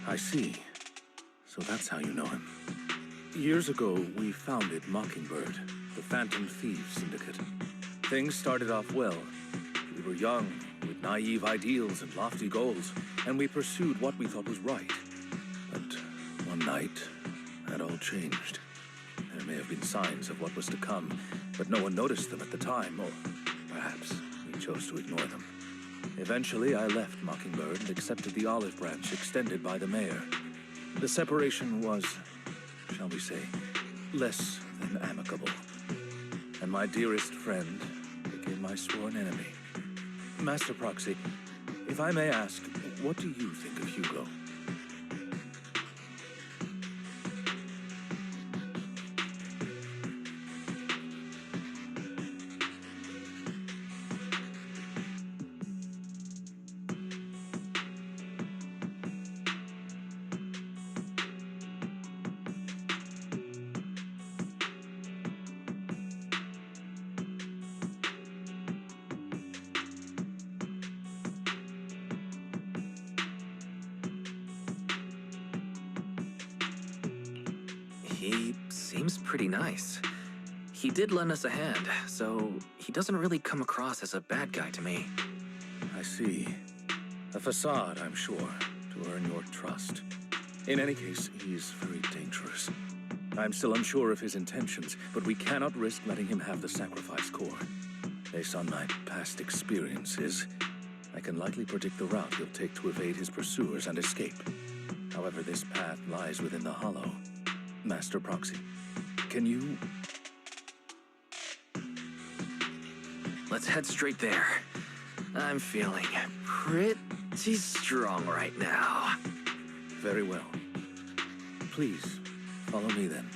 I see. So that's how you know him. Years ago, we founded Mockingbird, the Phantom Thieves Syndicate. Things started off well. We were young, with naive ideals and lofty goals, and we pursued what we thought was right. But one night, that all changed. There may have been signs of what was to come, but no one noticed them at the time, or perhaps we chose to ignore them. Eventually, I left Mockingbird and accepted the olive branch extended by the mayor. The separation was, shall we say, less than amicable. And my dearest friend became my sworn enemy. Master Proxy, if I may ask, what do you think of Hugo? He seems pretty nice. He did lend us a hand, so he doesn't really come across as a bad guy to me. I see. A facade, I'm sure, to earn your trust. In any case, he's very dangerous. I'm still unsure of his intentions, but we cannot risk letting him have the sacrifice core. Based on my past experiences, I can likely predict the route he'll take to evade his pursuers and escape. However, this path lies within the Hollow. Master Proxy, can you... Let's head straight there. I'm feeling pretty strong right now. Very well. Please, follow me then.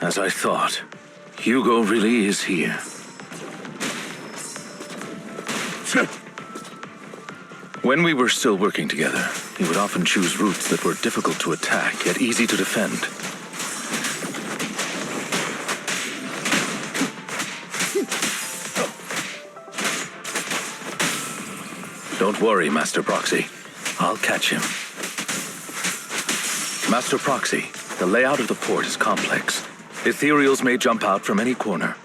As I thought, Hugo really is here. When we were still working together, he would often choose routes that were difficult to attack, yet easy to defend. Don't worry, Master Proxy. I'll catch him. Master Proxy, the layout of the port is complex. Ethereals may jump out from any corner.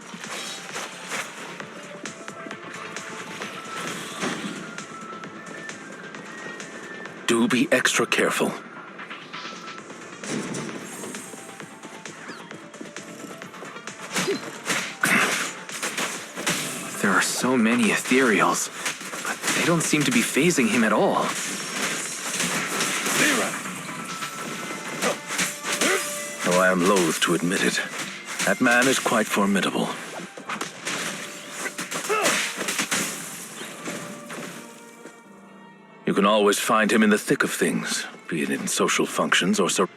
Do be extra careful. There are so many Ethereals, but they don't seem to be phasing him at all. Though I am loath to admit it, that man is quite formidable. You can always find him in the thick of things, be it in social functions or so.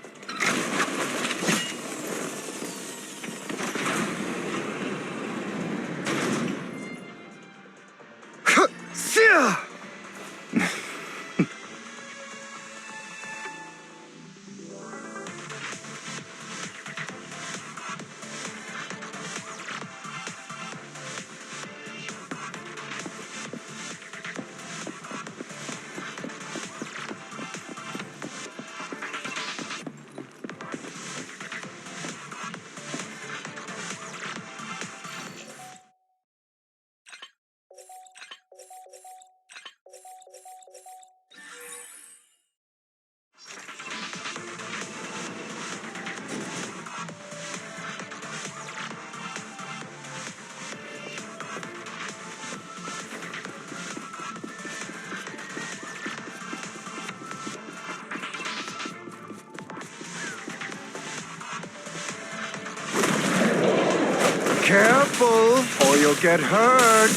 you'll get hurt.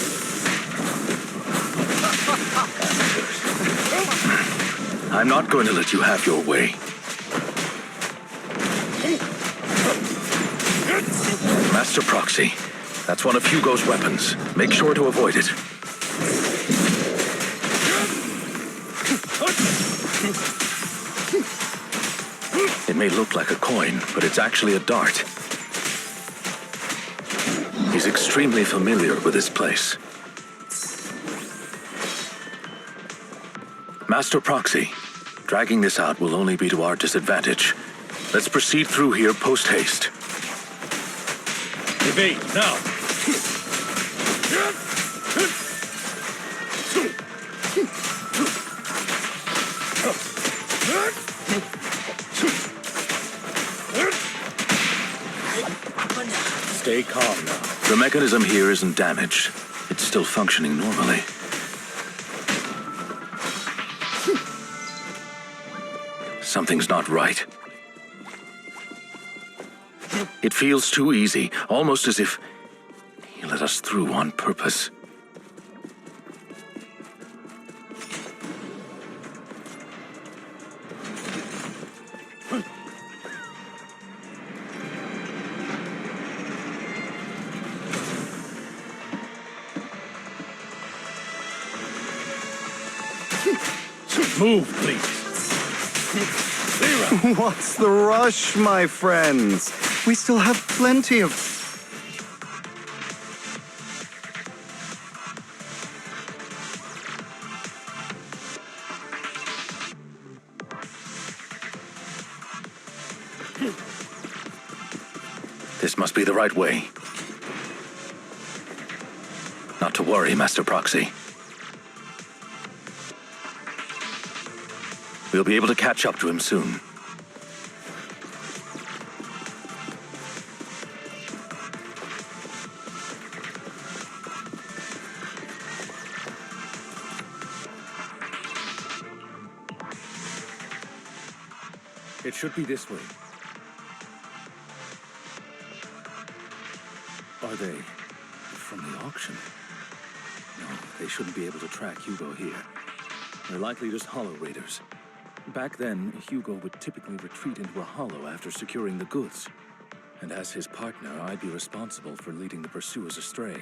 I'm not going to let you have your way. Master Proxy, that's one of Hugo's weapons. Make sure to avoid it. It may look like a coin, but it's actually a dart. He's extremely familiar with this place. Master Proxy, dragging this out will only be to our disadvantage. Let's proceed through here post-haste. Evade, now! Stay calm now. The mechanism here isn't damaged. It's still functioning normally. Something's not right. It feels too easy, almost as if he let us through on purpose. Move, please. What's the rush, my friends? We still have plenty of... This must be the right way. Not to worry, Master Proxy. We'll be able to catch up to him soon. It should be this way. Are they from the auction? No, they shouldn't be able to track Hugo here. They're likely just hollow raiders. Back then, Hugo would typically retreat into a hollow after securing the goods. And as his partner, I'd be responsible for leading the pursuers astray.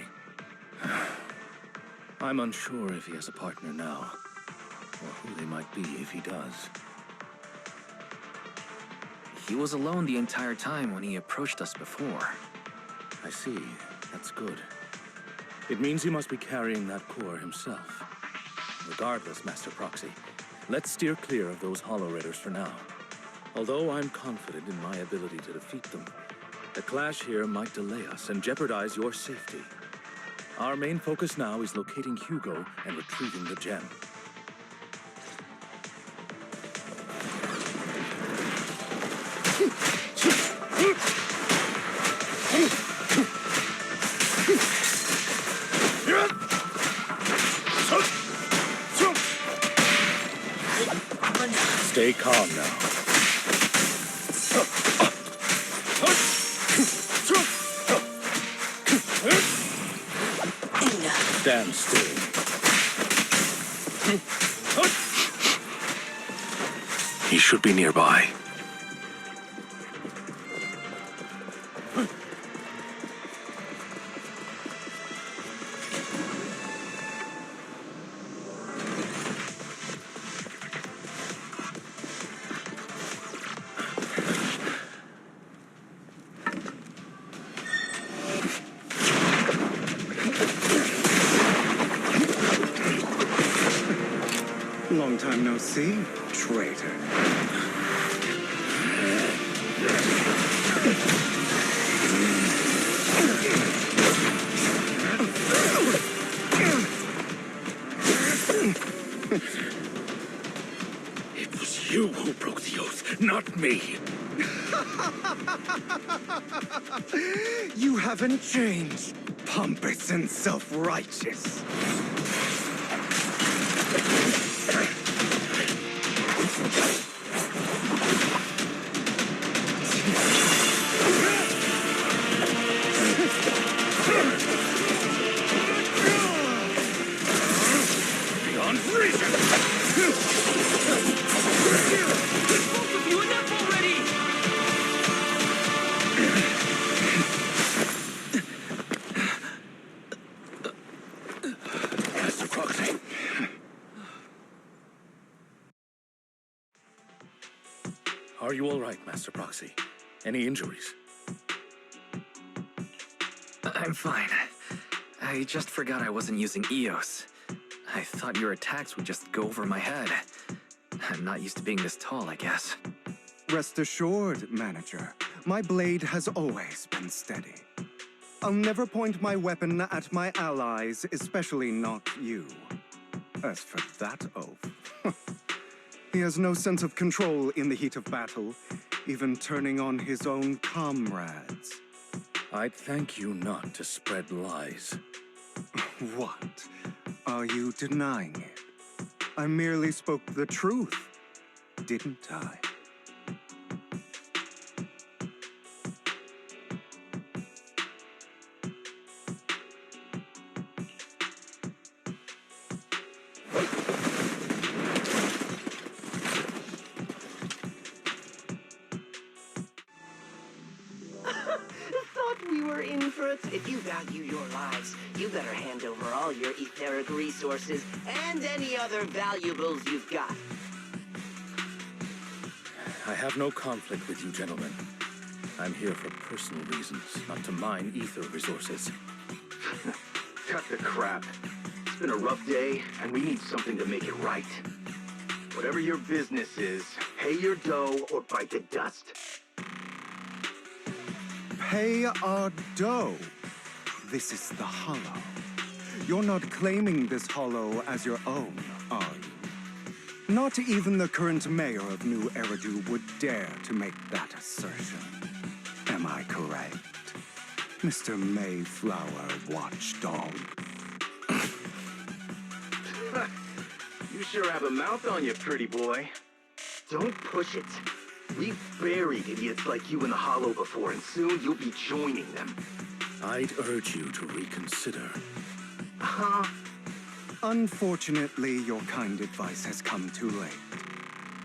I'm unsure if he has a partner now, or who they might be if he does. He was alone the entire time when he approached us before. I see. That's good. It means he must be carrying that core himself. Regardless, Master Proxy, let's steer clear of those hollow raiders for now. Although I'm confident in my ability to defeat them, the clash here might delay us and jeopardize your safety. Our main focus now is locating Hugo and retrieving the gem. Stay calm now. Stand still. He should be nearby. Long time no see, traitor. It was you who broke the oath, not me. You haven't changed, pompous and self-righteous. Are you all right, Master Proxy? Any injuries? I'm fine. I just forgot I wasn't using EOS. I thought your attacks would just go over my head. I'm not used to being this tall, I guess. Rest assured, Manager. My blade has always been steady. I'll never point my weapon at my allies, especially not you. As for that oaf, he has no sense of control in the heat of battle, even turning on his own comrades. I'd thank you not to spread lies. What? Are you denying it? I merely spoke the truth, didn't I? Thought we were in for it. If you value your lives, you better hand over all your etheric resources and any other valuables you've got. I have no conflict with you, gentlemen. I'm here for personal reasons, not to mine ether resources. Cut the crap. It's been a rough day, and we need something to make it right. Whatever your business is, pay your dough or bite the dust. Pay our dough. This is the Hollow. You're not claiming this Hollow as your own, are you? Not even the current mayor of New Eridu would dare to make that assertion. Am I correct, Mr. Mayflower Watchdog? You sure have a mouth on you, pretty boy. Don't push it. We've buried idiots like you in the Hollow before, and soon you'll be joining them. I'd urge you to reconsider. Huh? Unfortunately, your kind advice has come too late.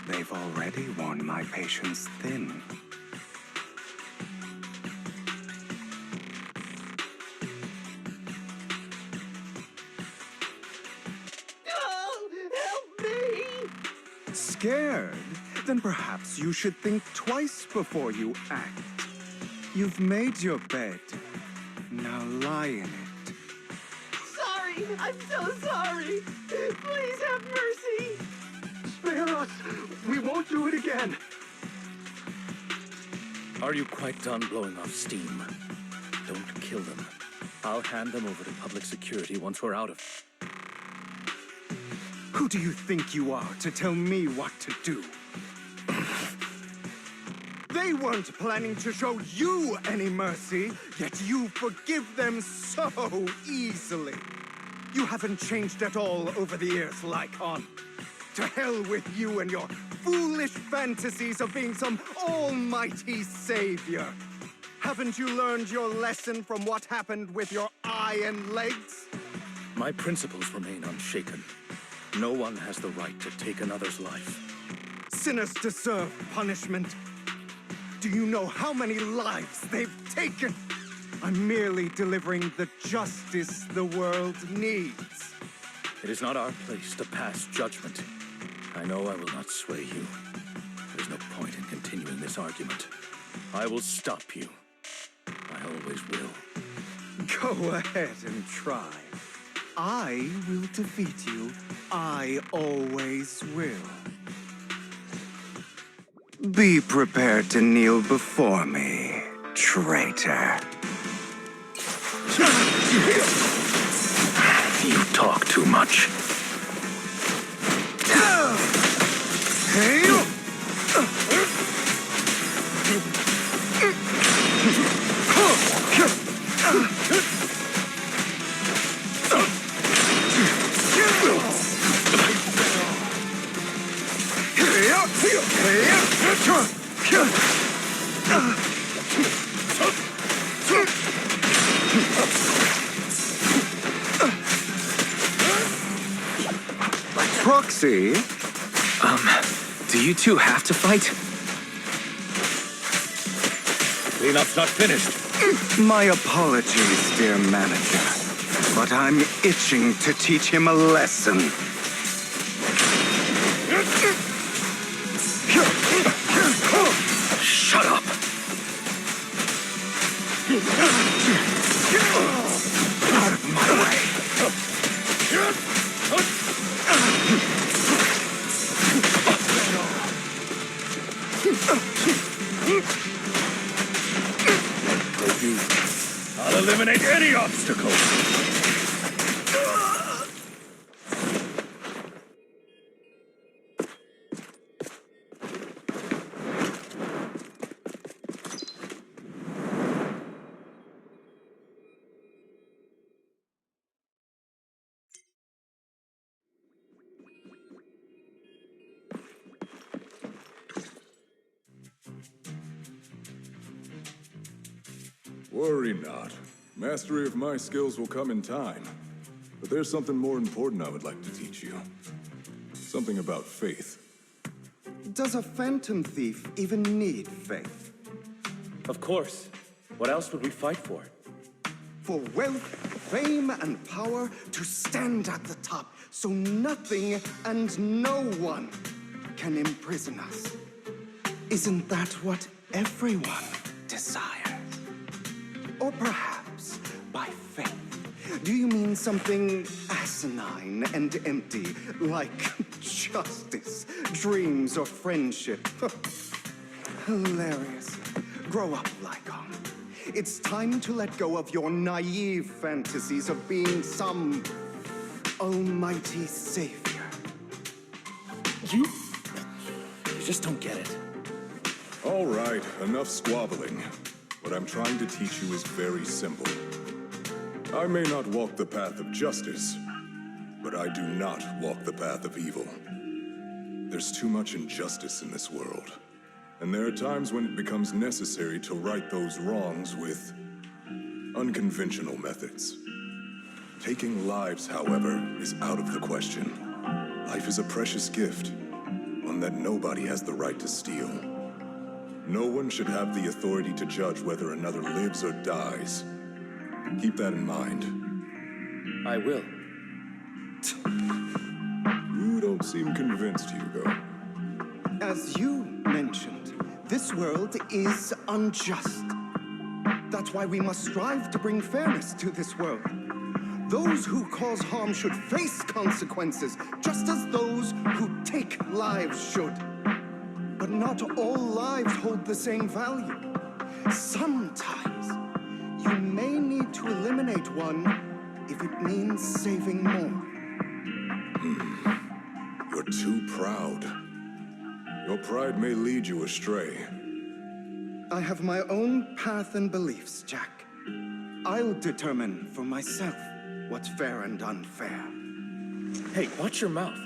They've already worn my patience thin. Oh, help me! Scared? Then perhaps you should think twice before you act. You've made your bed. Now lie in it. Sorry! I'm so sorry! Please have mercy! Spare us! We won't do it again! Are you quite done blowing off steam? Don't kill them. I'll hand them over to public security once we're out of... Who do you think you are to tell me what to do? They weren't planning to show you any mercy, yet you forgive them so easily. You haven't changed at all over the years, Lycoan. To hell with you and your foolish fantasies of being some almighty savior. Haven't you learned your lesson from what happened with your eye and legs? My principles remain unshaken. No one has the right to take another's life. Sinners deserve punishment. Do you know how many lives they've taken? I'm merely delivering the justice the world needs. It is not our place to pass judgment. I know I will not sway you. There's no point in continuing this argument. I will stop you. I always will. Go ahead and try. I will defeat you. I always will. Be prepared to kneel before me, traitor. You talk too much. Proxy? Do you two have to fight? Cleanup's not finished. My apologies, dear manager, but I'm itching to teach him a lesson. Out of my way! I'll eliminate any obstacle! Worry not. Mastery of my skills will come in time. But there's something more important I would like to teach you. Something about faith. Does a phantom thief even need faith? Of course. What else would we fight for? For wealth, fame, and power to stand at the top, so nothing and no one can imprison us. Isn't that what everyone desires? Or perhaps, by faith, do you mean something asinine and empty, like justice, dreams, or friendship? Hilarious. Grow up, Lycoan. It's time to let go of your naive fantasies of being some almighty savior. You just don't get it. All right, enough squabbling. What I'm trying to teach you is very simple. I may not walk the path of justice, but I do not walk the path of evil. There's too much injustice in this world, and there are times when it becomes necessary to right those wrongs with unconventional methods. Taking lives, however, is out of the question. Life is a precious gift, one that nobody has the right to steal. No one should have the authority to judge whether another lives or dies. Keep that in mind. I will. You don't seem convinced, Hugo. As you mentioned, this world is unjust. That's why we must strive to bring fairness to this world. Those who cause harm should face consequences, just as those who take lives should. But not all lives hold the same value. Sometimes, you may need to eliminate one if it means saving more. You're too proud. Your pride may lead you astray. I have my own path and beliefs, Jack. I'll determine for myself what's fair and unfair. Hey, watch your mouth.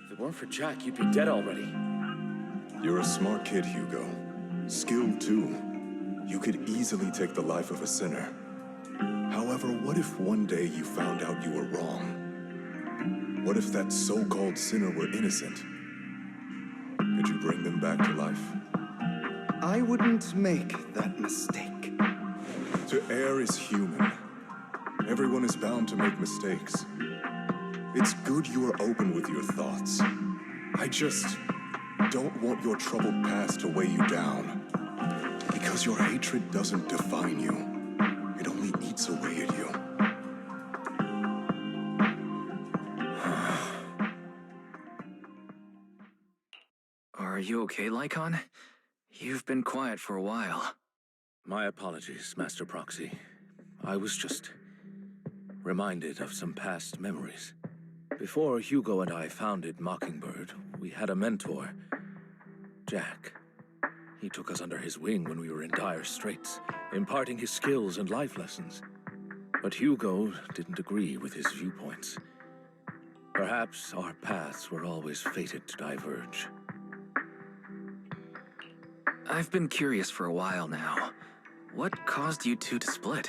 If it weren't for Jack, you'd be dead already. You're a smart kid, Hugo. Skilled, too. You could easily take the life of a sinner. However, what if one day you found out you were wrong? What if that so-called sinner were innocent? Could you bring them back to life? I wouldn't make that mistake. To err is human. Everyone is bound to make mistakes. It's good you are open with your thoughts. I just don't want your troubled past to weigh you down. Because your hatred doesn't define you. It only eats away at you. Are you okay, Lycoan? You've been quiet for a while. My apologies, Master Proxy. I was just reminded of some past memories. Before Hugo and I founded Mockingbird, we had a mentor, Jack. He took us under his wing when we were in dire straits, imparting his skills and life lessons. But Hugo didn't agree with his viewpoints. Perhaps our paths were always fated to diverge. I've been curious for a while now. What caused you two to split?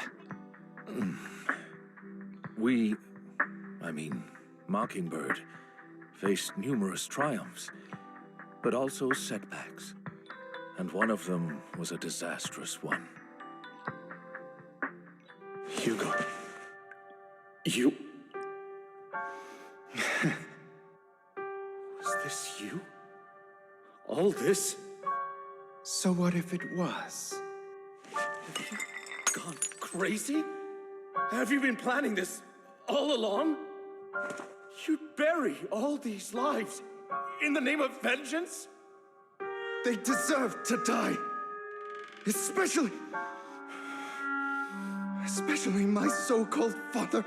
Mockingbird faced numerous triumphs, but also setbacks. And one of them was a disastrous one. Hugo. You... Was this you? All this? So what if it was? gone crazy? Have you been planning this all along? You'd bury all these lives in the name of vengeance? They deserve to die. Especially my so-called father.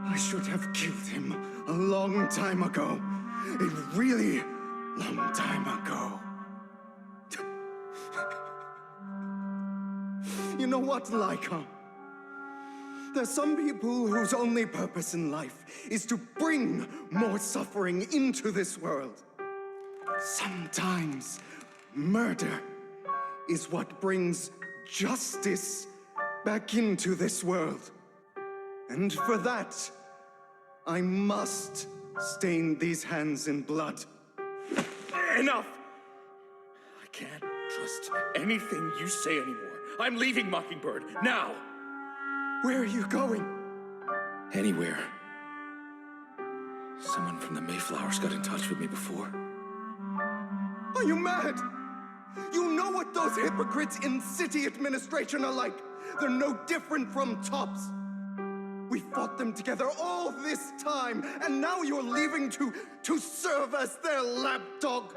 I should have killed him a long time ago. A really long time ago. You know what, Lycoan? There's some people whose only purpose in life is to bring more suffering into this world. Sometimes murder is what brings justice back into this world. And for that, I must stain these hands in blood. Enough! I can't trust anything you say anymore. I'm leaving Mockingbird, now! Where are you going? Anywhere. Someone from the Mayflowers got in touch with me before. Are you mad? You know what those hypocrites in city administration are like. They're no different from tops. We fought them together all this time, and now you're leaving to serve as their lapdog.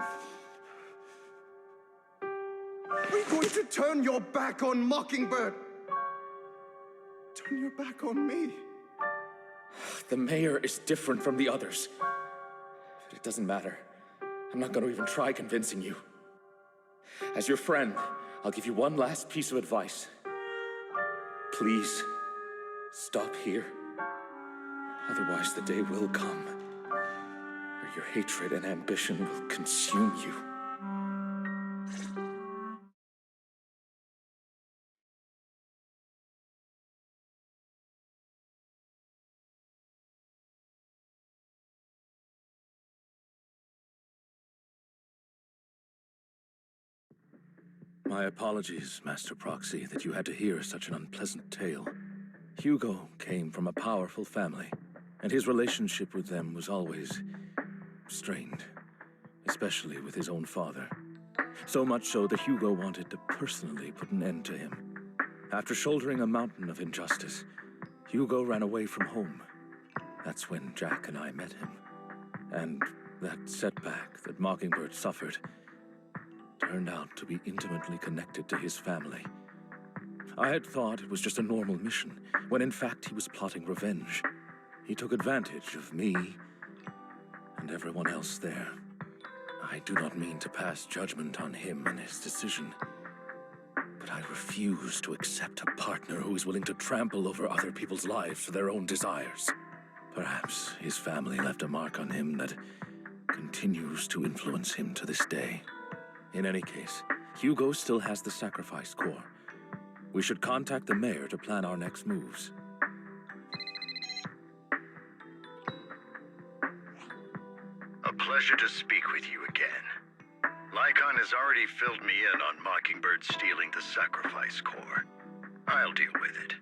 We're going to turn your back on Mockingbird. Turn your back on me. The mayor is different from the others. But it doesn't matter. I'm not going to even try convincing you. As your friend, I'll give you one last piece of advice. Please, stop here. Otherwise, the day will come where your hatred and ambition will consume you. My apologies, Master Proxy, that you had to hear such an unpleasant tale. Hugo came from a powerful family, and his relationship with them was always strained, especially with his own father. So much so that Hugo wanted to personally put an end to him. After shouldering a mountain of injustice, Hugo ran away from home. That's when Jack and I met him. And that setback that Mockingbird suffered turned out to be intimately connected to his family. I had thought it was just a normal mission, when in fact he was plotting revenge. He took advantage of me and everyone else there. I do not mean to pass judgment on him and his decision, but I refuse to accept a partner who is willing to trample over other people's lives for their own desires. Perhaps his family left a mark on him that continues to influence him to this day. In any case, Hugo still has the sacrifice core. We should contact the mayor to plan our next moves. A pleasure to speak with you again. Lycoan has already filled me in on Mockingbird stealing the sacrifice core. I'll deal with it.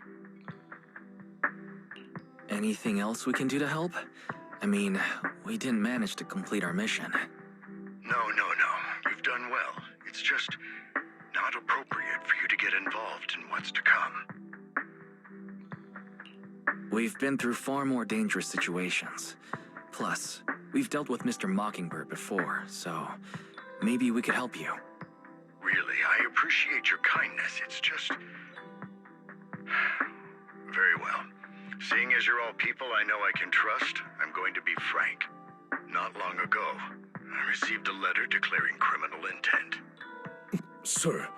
Anything else we can do to help? I mean, we didn't manage to complete our mission. No. You've done well. It's just not appropriate for you to get involved in what's to come. We've been through far more dangerous situations. Plus, we've dealt with Mr. Mockingbird before, so maybe we could help you. Really, I appreciate your kindness. It's just... Very well. Seeing as you're all people I know I can trust, I'm going to be frank. Not long ago, I received a letter declaring criminal intent. Sir.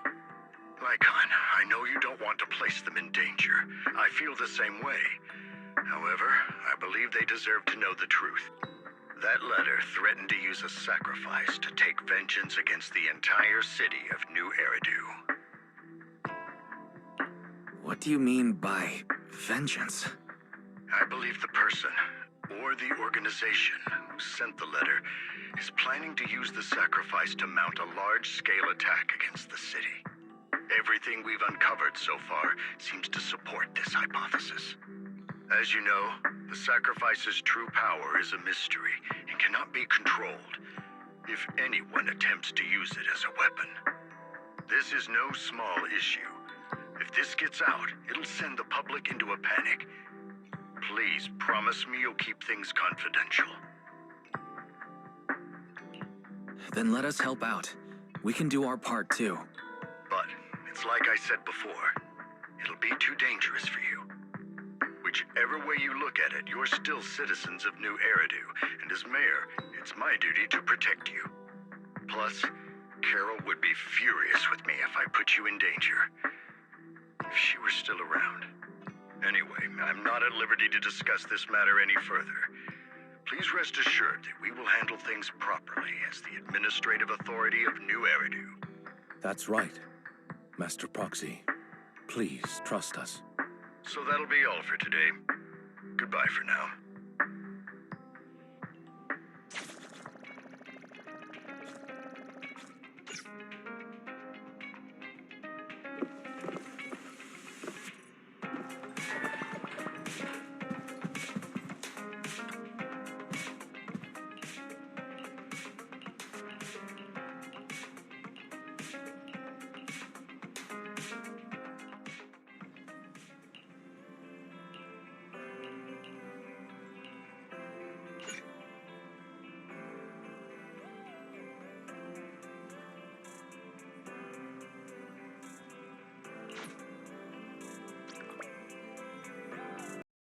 Lycoan, I know you don't want to place them in danger. I feel the same way. However, I believe they deserve to know the truth. That letter threatened to use a sacrifice to take vengeance against the entire city of New Eridu. What do you mean by vengeance? I believe the person, or the organization, who sent the letter is planning to use the sacrifice to mount a large-scale attack against the city. Everything we've uncovered so far seems to support this hypothesis. As you know, the sacrifice's true power is a mystery and cannot be controlled if anyone attempts to use it as a weapon. This is no small issue. If this gets out, it'll send the public into a panic. Please promise me you'll keep things confidential. Then let us help out. We can do our part too. But it's like I said before. It'll be too dangerous for you. Whichever way you look at it, you're still citizens of New Eridu, and as mayor, it's my duty to protect you. Plus, Carol would be furious with me if I put you in danger. If she were still around. Anyway, I'm not at liberty to discuss this matter any further. Please rest assured that we will handle things properly as the administrative authority of New Eridu. That's right, Master Proxy. Please trust us. So that'll be all for today. Goodbye for now.